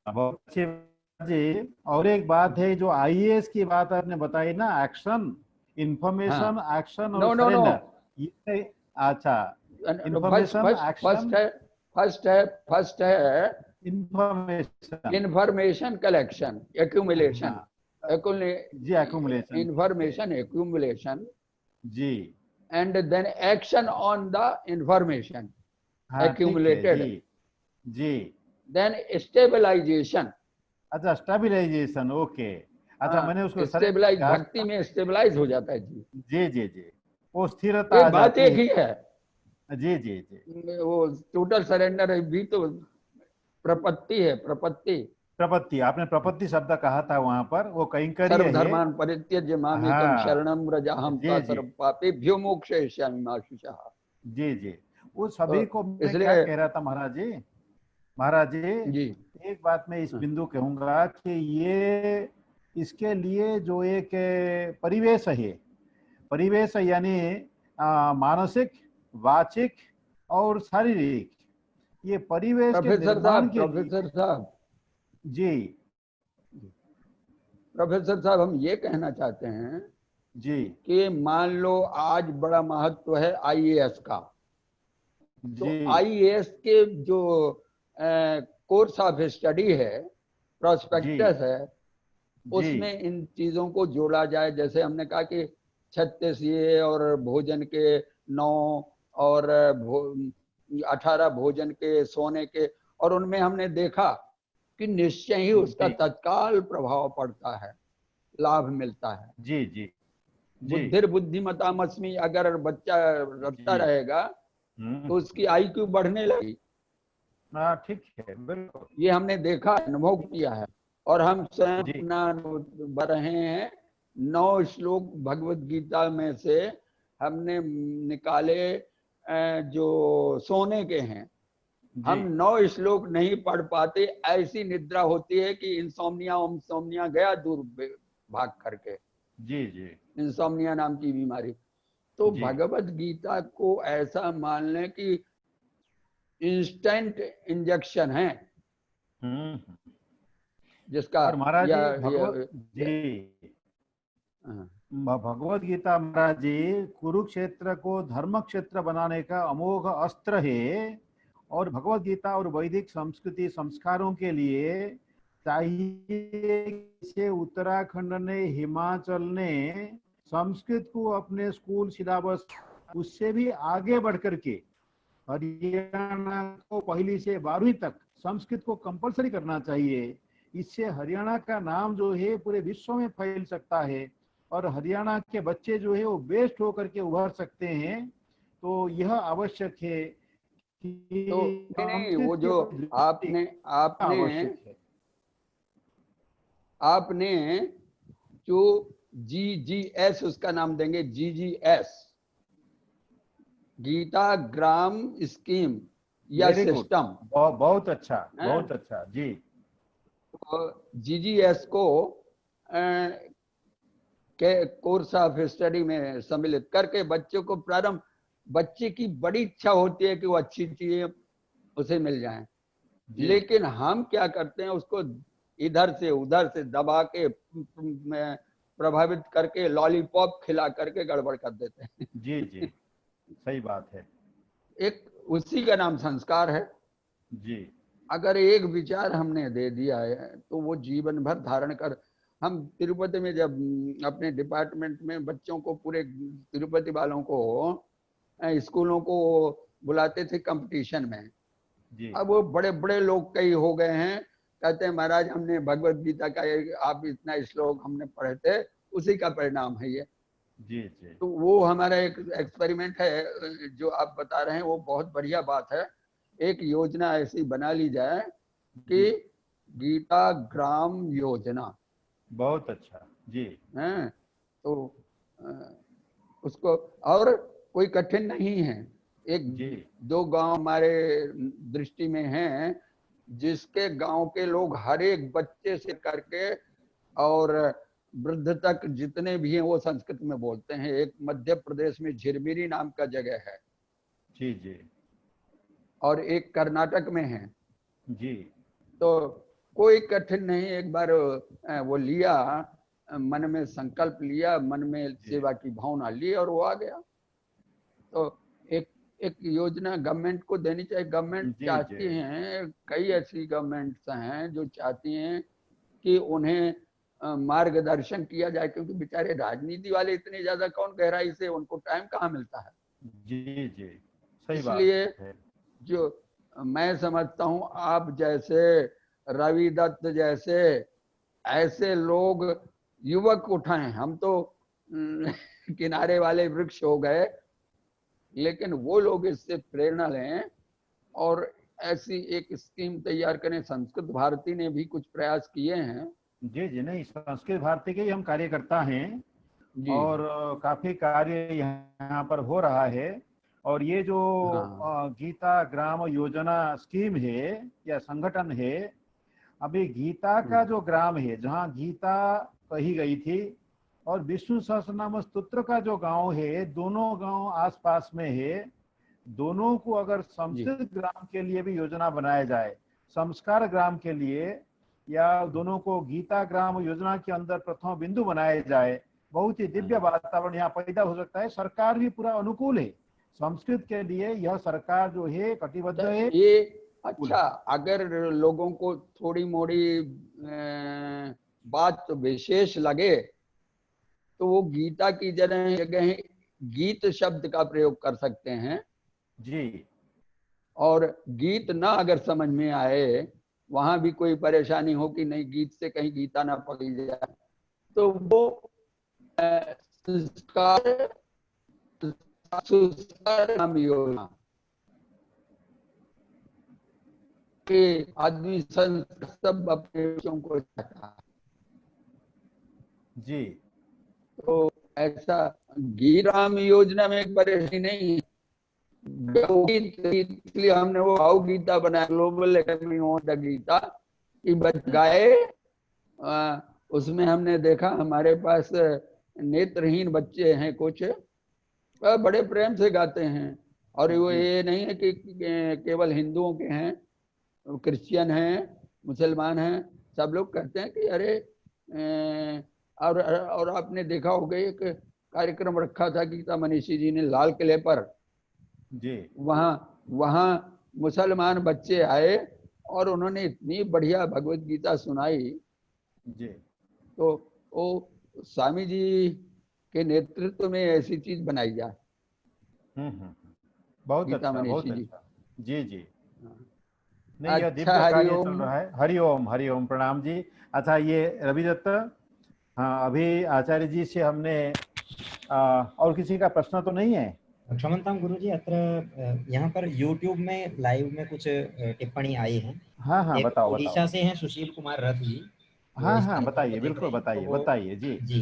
बहुत अच्छी बात जी। और एक बात है जो आईएएस की बात आपने बताई ना, एक्शन, हाँ, इंफॉर्मेशन, एक्शन और नो नो नो, सरेंडर, ये अच्छा, first information first first action, है, फर्स्ट है इंफॉर्मेशन, information collection, accumulation, हाँ जी, एक्यूमुलेशन, ठीक है information accumulation, ji, and then action on the information हाँ ठीक है जी accumulated, जी। then stabilization। अच्छा, स्टेबिलाईजेशन, ओके। अच्छा, मैंने उसको सरेंडर स्टेबलाइज, कहा। भक्ति में स्टेबलाइज हो जाता है जी। जी जी जी, वो स्थिरता आ एक बात जाती एक ही है, है। जी जी जी। वो टोटल सरेंडर भी तो प्रपत्ति है, प्रपत्ति। प्रपत्ति, आपने प्रपत्ति शब्द कहा था वहां पर, वो कैंकर्य है। सर्वधर्मान परित्यज्य मामेकम हाँ शरणम व्रजाहम जी ता जी सर्व पापेभ्यो मोक्षयिष्यामि मा शुचः। जी जी। वो तो सभी को मैं क्या इसलिए कह रहा था महाराज जी, महाराज जी, जी, एक बात मैं इस बिंदु कहूंगा कि ये इसके लिए जो एक परिवेश है, परिवेश यानी मानसिक, वाचिक और शारीरिक, ये परिवेश के निर्माण के लिए। प्रोफेसर साहब, जी प्रोफेसर साहब, हम ये कहना चाहते हैं जी कि मान लो आज बड़ा महत्व है आईएएस का, तो जी आईएएस के जो कोर्स ऑफ स्टडी है, जी प्रोस्पेक्टस है, जी उसमें इन चीजों को जोड़ा जाए। जैसे हमने कहा कि 36 ये और भोजन के 9 और 18 भोजन के, सोने के, और उनमें हमने देखा कि निश्चय ही उसका जी तत्काल प्रभाव पड़ता है, लाभ मिलता है। जी जी जी बुद्धिर बुद्धिमतामस्मि अगर बच्चा रटता जी। रहेगा तो उसकी आईक्यू बढ़ने लगी। हाँ ठीक है, बिल्कुल। ये हमने देखा, अनुभव किया है। और हम स्वयं जी अपना बढ़ रहे हैं। 9 श्लोक भगवत गीता में से हमने निकाले जो सोने के हैं। जी हम 9 श्लोक नहीं पढ़ पाते, ऐसी निद्रा होती है कि इंसोम्निया गया दूर भाग करके, जी जी इंसोम्निया नाम की बीमारी। तो जी। भगवत गीता को ऐसा मान लें कि इंस्टेंट इंजेक्शन है हम्म। जिसका, और महाराज या, जी, या, भगवत या जी, हाँ, भगवत गीता महाराज जी कुरुक्षेत्र को धर्म क्षेत्र बनाने का अमोघ अस्त्र है। और भगवत गीता और वैदिक संस्कृति संस्कारों के लिए चाहिए से उत्तराखंड ने, हिमाचल ने संस्कृत को अपने स्कूल सिलेबस, उससे भी आगे बढ़ करके हरियाणा को 1ली से 12वीं तक संस्कृत को कंपलसरी करना चाहिए। इससे हरियाणा का नाम जो है पूरे विश्व में फैल सकता है और हरियाणा के बच्चे जो है वो बेस्ट होकर के उभर सकते हैं। तो यह आवश्यक है कि तो नहीं, वो संस्कृत जो के दृष्टि आपने आपने आवश्यक है। आपने जो GGS, उसका नाम देंगे GGS, गीता ग्राम स्कीम या वेरी गुड, सिस्टम। बहुत अच्छा, बहुत अच्छा जी। GGS को के कोर्स ऑफ स्टडी में सम्मिलित करके बच्चों को प्रारंभ, बच्चे की बड़ी इच्छा होती है कि वो अच्छी चीजें उसे मिल जाएं, लेकिन हम क्या करते हैं, उसको इधर से उधर से दबा के प्रभावित करके लॉलीपॉप खिला करके गड़बड़ कर देते हैं। जी जी, सही बात है एक उसी का नाम संस्कार है। जी। अगर एक विचार हमने दे दिया है तो वो जीवन भर धारण कर, हम तिरुपति में जब अपने डिपार्टमेंट में बच्चों को, पूरे तिरुपति वालों को, स्कूलों को बुलाते थे कंपटीशन में। जी अब वो बड़े बड़े लोग कई हो गए हैं, कहते हैं महाराज हमने भगवत गीता का आप इतना श्लोक हमने पढ़े थे, उसी का परिणाम है ये। जी जी तो वो हमारा एक एक्सपेरिमेंट है जो आप बता रहे हैं, वो बहुत बढ़िया बात है। एक योजना ऐसी बना ली जाए कि जी, गीता ग्राम योजना बहुत अच्छा। जी है, तो उसको, और कोई कठिन नहीं है। एक जी दो गांव हमारे दृष्टि में हैं, जिसके गांव के लोग हर एक बच्चे से करके और वृद्ध तक जितने भी हैं वो संस्कृत में बोलते हैं। एक मध्य प्रदेश में झिरमिरी नाम का जगह है, जी जी और एक कर्नाटक में है। जी तो कोई कठिन नहीं, एक बार वो लिया, मन में संकल्प लिया, मन में जी सेवा की भावना ली और वो आ गया। तो एक एक योजना गवर्नमेंट को देनी चाहिए। गवर्नमेंट जी चाहती जी हैं, कई ऐसी गवर्नमेंट्स हैं जो चाहती हैं कि उन्हें मार्गदर्शन किया जाए, क्योंकि बेचारे राजनीति वाले इतने ज्यादा कौन गहराई से, उनको टाइम कहाँ मिलता है। जी जी, सही बात इसलिए है। जो मैं समझता हूँ, आप जैसे, रवि दत्त जैसे ऐसे लोग, युवक उठाएं। हम तो किनारे वाले वृक्ष हो गए, लेकिन वो लोग इससे प्रेरणा लें और ऐसी एक स्कीम तैयार करें। संस्कृत भारती ने भी कुछ प्रयास किए हैं। जी जी, नहीं, संस्कृत भारती के ही हम कार्यकर्ता हैं जी और काफी कार्य यहाँ पर हो रहा है। और ये जो हाँ गीता ग्राम योजना स्कीम है या संगठन है, अभी गीता का जो ग्राम है जहाँ गीता कही गई थी और विष्णु सहस्त्रनाम स्तोत्र का जो गांव है, दोनों गांव आसपास में है। दोनों को अगर जी संस्कृत ग्राम के लिए भी योजना बनाया जाए, संस्कार ग्राम के लिए, या दोनों को गीता ग्राम योजना के अंदर प्रथम बिंदु बनाया जाए, बहुत ही दिव्य वातावरण यहाँ पैदा हो सकता है। सरकार भी पूरा अनुकूल है संस्कृत के लिए, यह सरकार जो है कटिबद्ध है। ये अच्छा, अगर लोगों को थोड़ी मोड़ी बात विशेष लगे तो वो गीता की जगह गीत शब्द का प्रयोग कर सकते हैं। जी और गीत ना अगर समझ में आए, वहां भी कोई परेशानी हो कि नहीं गीत से कहीं गीता ना पकड़ी जाए, तो वो संस्कार संस्कार नाम योजना के आदमी सब अपने बच्चों को चाहता है। जी तो ऐसा गीराम योजना में एक परेशानी नहीं है। इसलिए हमने वो भाव गीता बनाया, global academy of the Gita की गाए। उसमें हमने देखा हमारे पास नेत्रहीन बच्चे हैं कुछ, बड़े प्रेम से गाते हैं। और वो जी ये नहीं है कि केवल हिंदुओं के हैं, क्रिश्चियन हैं, मुसलमान हैं, सब लोग कहते हैं कि अरे और आपने देखा होगा एक कार्यक्रम रखा था गीता मनीषी जी ने लाल किले पर। जी वहाँ वहाँ मुसलमान बच्चे आए और उन्होंने इतनी बढ़िया भगवत गीता सुनाई। जी तो वो स्वामी जी के नेतृत्व में ऐसी चीज बनाई जाए, बहुत गीता अच्छा, बहुत मनीषी जी। अच्छा। जी जी, नहीं, यह अच्छा, दिव्य कार्य चल हरिओम। रहा है। हरिओम हरिओम, प्रणाम जी। अच्छा, ये रवि दत्त, हाँ, अभी आचार्य जी से हमने और किसी का प्रश्न तो नहीं है? क्षमतां गुरुजी, अत्र यहाँ पर YouTube में लाइव में कुछ टिप्पणी आई है। हाँ हाँ, एक बताओ बताओ। उड़ीसा से हैं सुशील कुमार रथ जी, वो हाँ इस हाँ, कार्यक्रम को बताइए, देख बिल्कुल रहे हैं। तो बताइए वो बताइए जी। जी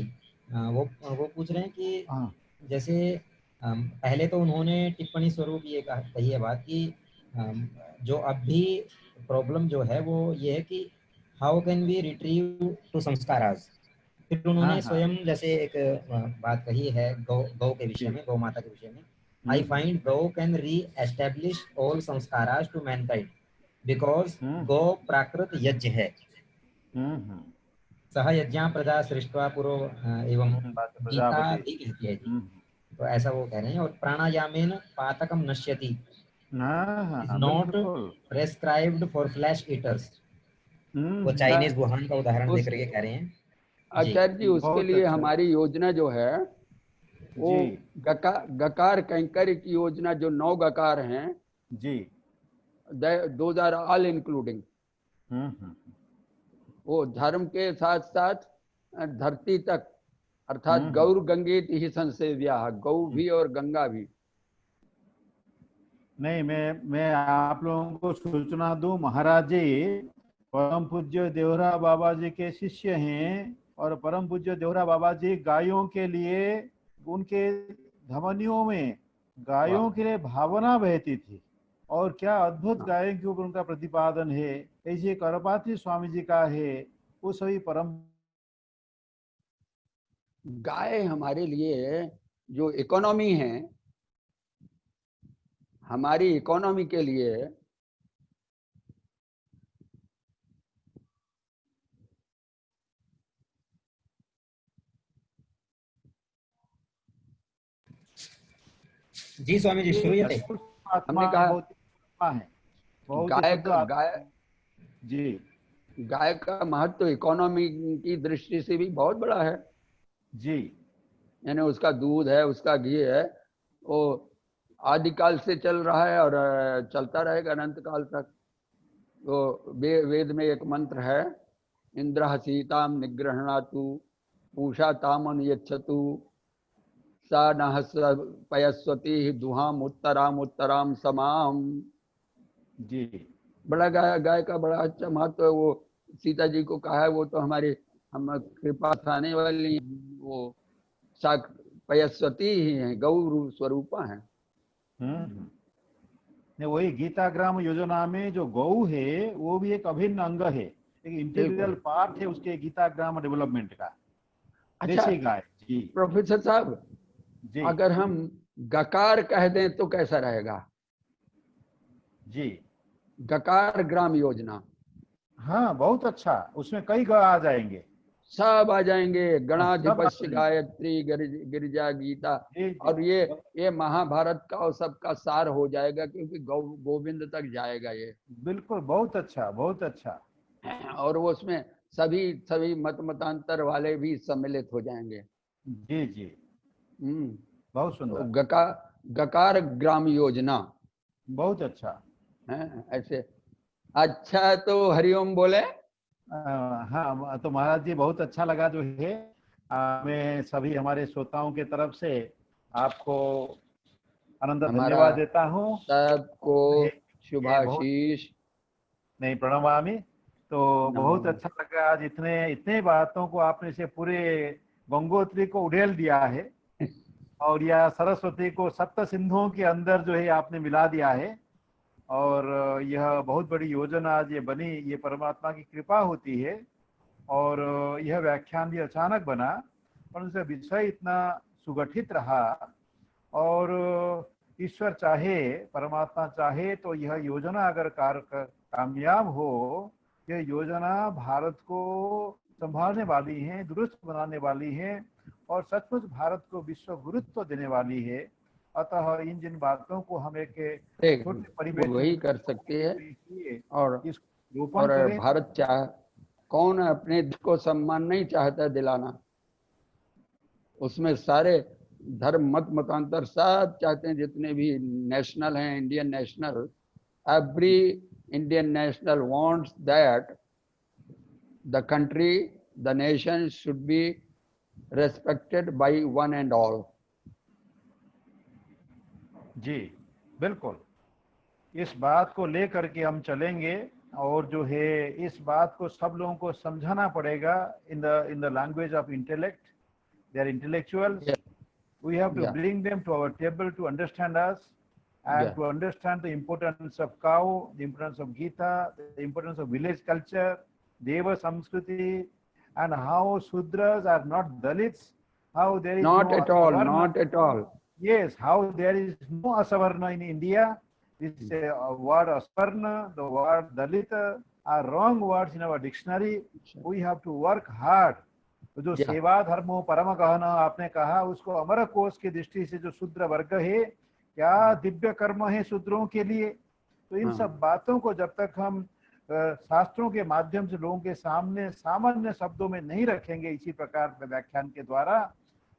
वो पूछ रहे हैं कि हाँ जैसे पहले तो उन्होंने टिप्पणी स्वरूप ये कही है बात कि जो अब भी प्रॉब्लम जो है वो ये है कि how can we retrieve to sanskaras. फिर हाँ उन्होंने हाँ, स्वयं जैसे एक बात कही है गौ गौ के विषय जी। में, गौ माता के विषय में। I find gau can reestablish all sanskaras to mankind because gau प्राकृत यज्ञ है। हम्म, सह यज्ञा प्रजा सृष्टवा पुरो एवं बात गीता प्रजापति। भी कहती है जी। तो ऐसा वो कह रहे हैं। और प्राणायामेन पातकम नश्यति हाँ इज हाँ, नॉट बिल्कुल। Prescribed for flash eaters. वो चाइनीज वुहान का उदाहरण उस देकर के कह रहे हैं। आचार्य जी उसके बहुत लिए अच्छा। हमारी योजना जो है वो जी गकार कैंकर की योजना, जो 9 गकार हैं, जी। Those are all including. हम्म। वो धर्म के साथ साथ धरती तक, अर्थात हम्म। गौर गंगेति ही संसेव्या, गौ भी और गंगा भी। नहीं, मैं आप लोगों को सूचना दूं, महाराज जी परम पूज्य देवरा बाबा जी के शिष्य हैं, और परम पूज्य देवरा बाबा जी गायों के लिए, उनके धमनियों में गायों के लिए भावना बहती थी, और क्या अद्भुत गायों के ऊपर उनका प्रतिपादन है। ऐसे करपाती स्वामी जी का है, वो सभी परम। गाय हमारे लिए जो इकोनॉमी है, हमारी इकोनॉमी के लिए जी स्वामी जी, श्रूयते। हमने कहा बहुत है, बहुत गाय शुद्ध का गाय जी गाय का महत्व इकोनॉमी की दृष्टि से भी बहुत बड़ा है। जी। यानी उसका दूध है, उसका घी है, वो आदिकाल से चल रहा है और चलता रहेगा अनंत काल तक। तो वेद में एक मंत्र है, इंद्र सीताम निग्रहणातु पूषा तामन यच्छतु सा नः पयस्वती दुहाम उत्तराम उत्तराम समाम। जी बड़ा गाय का बड़ा अच्छा महत्व है। वो सीता जी को कहा है, वो तो हमारे हम कृपा खाने वाली वो साक पयस्वती ही है, गौ स्वरूपा है। नहीं, वही गीता ग्राम योजना में जो गौ है वो भी एक अभिन्न अंग है, एक इंटीग्रल पार्ट है उसके गीता ग्राम डेवलपमेंट का। अच्छा देसी गाय। जी प्रोफेसर साहब, जी अगर हम गकार कह दें तो कैसा रहेगा? जी। गकार ग्राम योजना। हाँ, बहुत अच्छा, उसमें कई ग आ जाएंगे। सब आ जाएंगे, हाँ, सब आ गणाधिपस्य जाएंगे। गायत्री गिरिजा गीता। जी और जी। ये महाभारत का और सबका सार हो जाएगा, क्योंकि गोविंद तक जाएगा ये। बिल्कुल, बहुत अच्छा, बहुत अच्छा। और वो उसमें सभी सभी मतांतर वाले भी सम्मिलित हो जाएंगे। जी जी, बहुत तो सुंदर, गकार ग्राम योजना बहुत अच्छा। है ऐसे। अच्छा तो हरिओम बोले। हाँ, तो महाराज जी बहुत अच्छा लगा जो है। मैं सभी हमारे श्रोताओं के तरफ से आपको अनंत हमारा धन्यवाद देता हूँ। सबको ये बहुत शुभाशीष। नहीं, प्रणमामि। तो नमो बहुत अच्छा लगा, आज इतने इतने बातों को आपने से पूरे गंगोत्री को उड़ेल दिया है, और यह सरस्वती को सप्त सिंधुओं के अंदर जो है आपने मिला दिया है। और यह बहुत बड़ी योजना आज ये बनी, ये परमात्मा की कृपा होती है। और यह व्याख्यान भी अचानक बना, पर उसका विषय इतना सुगठित रहा। और ईश्वर चाहे, परमात्मा चाहे तो यह योजना अगर कामयाब हो, यह योजना भारत को संभालने वाली है, दुरुस्त बनाने वाली है, और सचमुच भारत को विश्व गुरुत्व देने वाली है। अतः इन जिन बातों को हम एक छोटे परिवेश वही कर सकते हैं। में और इस रोपण करें। भारत कौन अपने देश को सम्मान नहीं चाहता दिलाना? उसमें सारे धर्म मतांतर सब चाहते हैं, जितने भी नेशनल हैं, Indian national, every Indian national wants that the country, the nation should be respected by one and all. जी बिल्कुल, इस बात को लेकर के हम चलेंगे, और जो है इस बात को सब लोगों को समझाना पड़ेगा in the language of intellect. They are intellectuals, we have to bring them to our table to understand us, and to understand the importance of cow, the importance of Gita, the importance of village culture, Deva Samskriti, and how Sudras are not Dalits, how there is Not no at all, Asavarna. not at all. Yes, how there is no Asavarna in India. This word Asavarna, the word Dalita are wrong words in our dictionary. We have to work hard. तो जो सेवा धर्मो परम गहना आपने कहा, उसको अमर कोश की दृष्टि से जो शूद्र वर्ग है, क्या दिव्य कर्म है शूद्रों के लिए। तो इन सब बातों को जब तक हम शास्त्रों के माध्यम से लोगों के सामने सामान्य शब्दों में नहीं रखेंगे इसी प्रकार के व्याख्यान के द्वारा,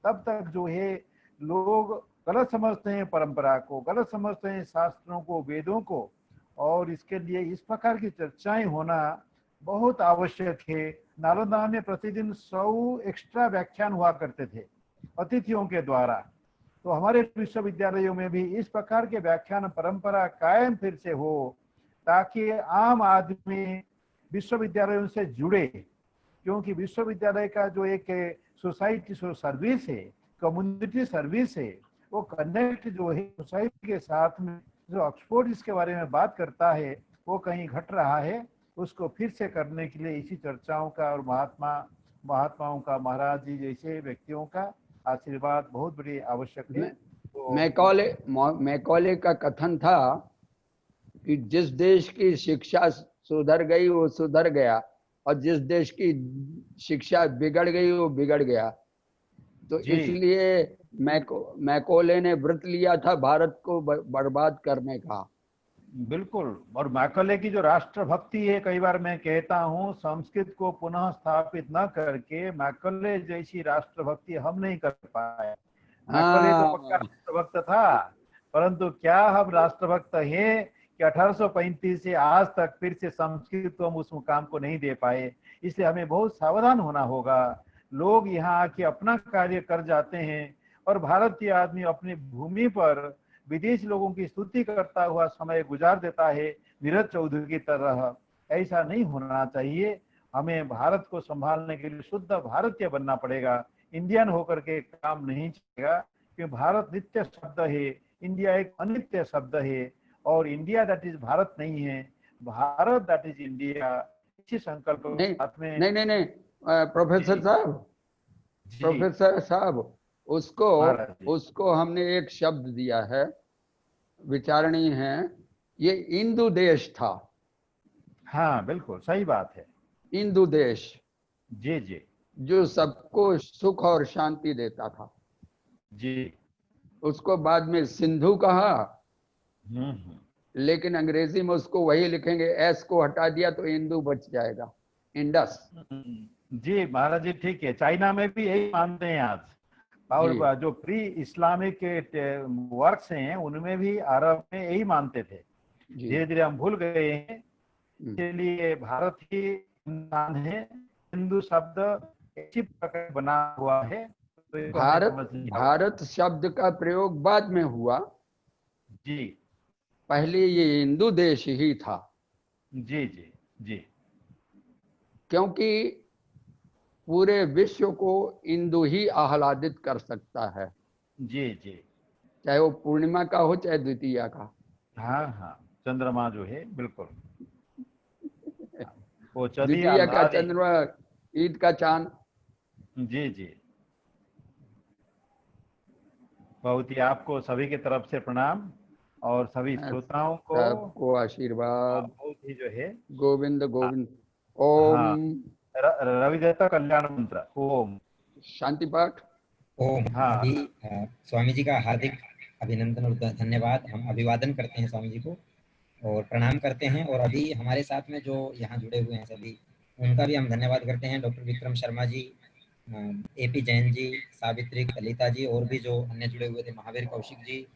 तब तक जो है लोग गलत समझते हैं परंपरा को, गलत समझते हैं शास्त्रों को, वेदों को, और इसके लिए इस प्रकार की चर्चाएं होना बहुत आवश्यक है। नालंदा में प्रतिदिन 100 एक्स्ट्रा व्याख्यान हुआ करते थे अतिथियों के द्वारा, तो हमारे विश्वविद्यालयों में भी इस प्रकार के व्याख्यान परंपरा कायम फिर से हो, ताकि आम आदमी विश्वविद्यालयों से जुड़े, क्योंकि विश्वविद्यालय का जो एक सोसाइटी सर्विस है, कम्युनिटी सर्विस है, वो कनेक्ट जो है सोसाइटी के साथ में, जो ऑक्सफोर्ड इसके बारे में बात करता है वो कहीं घट रहा है, उसको फिर से करने के लिए इसी चर्चाओं का और महात्माओं का, महाराज जी जैसे व्यक्तियों का आशीर्वाद बहुत बड़ी आवश्यक है। तो मैकॉले का कथन था कि जिस देश की शिक्षा सुधर गई वो सुधर गया, और जिस देश की शिक्षा बिगड़ गई वो बिगड़ गया। तो इसलिए मैकॉले ने व्रत लिया था भारत को बर्बाद करने का। बिल्कुल, और मैकॉले की जो राष्ट्रभक्ति है, कई बार मैं कहता हूँ संस्कृत को पुनः स्थापित न करके मैकॉले जैसी राष्ट्रभक्ति हम नहीं कर पाए। मैकॉले तो पक्का राष्ट्रभक्त था, परंतु क्या हम राष्ट्रभक्त हैं कि 1835 से आज तक फिर से संस्कृत को हम उस मुकाम को नहीं दे पाए। इसलिए हमें बहुत सावधान होना होगा। लोग यहाँ आके अपना कार्य कर जाते हैं और भारतीय आदमी अपनी भूमि पर विदेशी लोगों की स्तुति करता हुआ समय गुजार देता है नीरज चौधरी की तरह। ऐसा नहीं होना चाहिए। हमें भारत को संभालने के लिए शुद्ध भारतीय बनना पड़ेगा, इंडियन होकर के काम नहीं चलेगा, क्योंकि भारत नित्य शब्द है, इंडिया एक अनित्य शब्द है, और इंडिया दैट इज भारत नहीं है, भारत दैट इज इंडिया। इसी संकल्प के साथ में नहीं प्रोफेसर साहब उसको हमने एक शब्द दिया है, विचारणीय है, ये इंदु देश था। हाँ बिल्कुल सही बात है, इंदु देश जी जो सबको सुख और शांति देता था जी। उसको बाद में सिंधु कहा, लेकिन अंग्रेजी में उसको वही लिखेंगे, एस को हटा दिया तो इंदु बच जाएगा, इंडस। जी महाराज जी ठीक है, चाइना में भी यही मानते हैं आज, और जो प्री इस्लामिक वर्क्स हैं उनमें भी अरब में यही मानते थे। धीरे धीरे हम भूल गए हैं, इसलिए भारत ही इंसान है, हिंदू शब्द इसी प्रकार बना हुआ है। तो भारत शब्द का प्रयोग बाद में हुआ जी, पहले ये हिंदू देश ही था। जी जी जी, क्योंकि पूरे विश्व को हिंदू ही आह्लादित कर सकता है। जी जी, चाहे वो पूर्णिमा का हो चाहे द्वितीया का। हाँ हाँ, चंद्रमा जो है बिल्कुल वो द्वितीया का चंद्रमा, ईद का चांद। जी जी, बहुत ही आपको सभी की तरफ से प्रणाम और सभी श्रोताओं को आशीर्वाद। बहुत ही जो है गोविंद गोविंद। ओम रविदत्ता कल्याण मंत्र, ओम शांति पाठ। ओम। अभी स्वामी जी का हार्दिक अभिनंदन और धन्यवाद, हम अभिवादन करते हैं स्वामी जी को और प्रणाम करते हैं। और अभी हमारे साथ में जो यहाँ जुड़े हुए हैं सभी, उनका भी हम धन्यवाद करते हैं। डॉक्टर विक्रम शर्मा जी, AP जैन जी, सावित्री कलिता जी, और भी जो अन्य जुड़े हुए थे, महावीर कौशिक जी,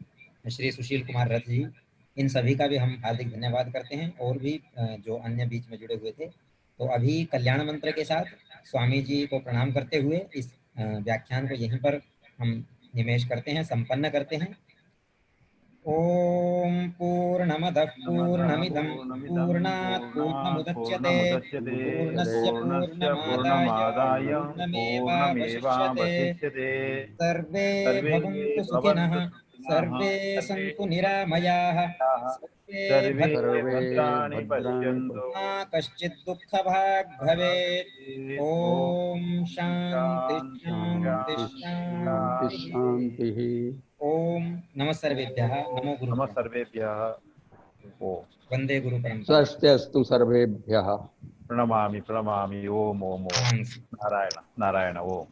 श्री सुशील कुमार रथ जी, इन सभी का भी हम हार्दिक धन्यवाद करते हैं। और भी जो अन्य बीच में जुड़े हुए थे। तो अभी कल्याण मंत्र के साथ स्वामी जी को प्रणाम करते हुए इस व्याख्यान को यहीं पर हम निमेश करते हैं, संपन्न करते हैं। ओम पूर्णमदः पूर्णमिदं पूर्णात् पूर्णमुदच्यते पूर्णस्य पूर्णमादाय पूर्णमेवावशिष्यते। सर्वे भवन्तु सुखिनः, सर्वे सन्तु निरामयाः, सर्वे भद्राणि पश्यन्तु मा कश्चित् दुःखभाग् भवेत्। ओम शांति शांति शांति शांति। ओम नमः सर्वेभ्यः, नमो गुरुभ्यः, नमः सर्वेभ्यः, ओम वंदे गुरु परंपरा। स्वस्त्यस्तु सर्वेभ्यः। प्रणमामि प्रणमामि, ओम ओम ओम, नारायण नारायण, ओम।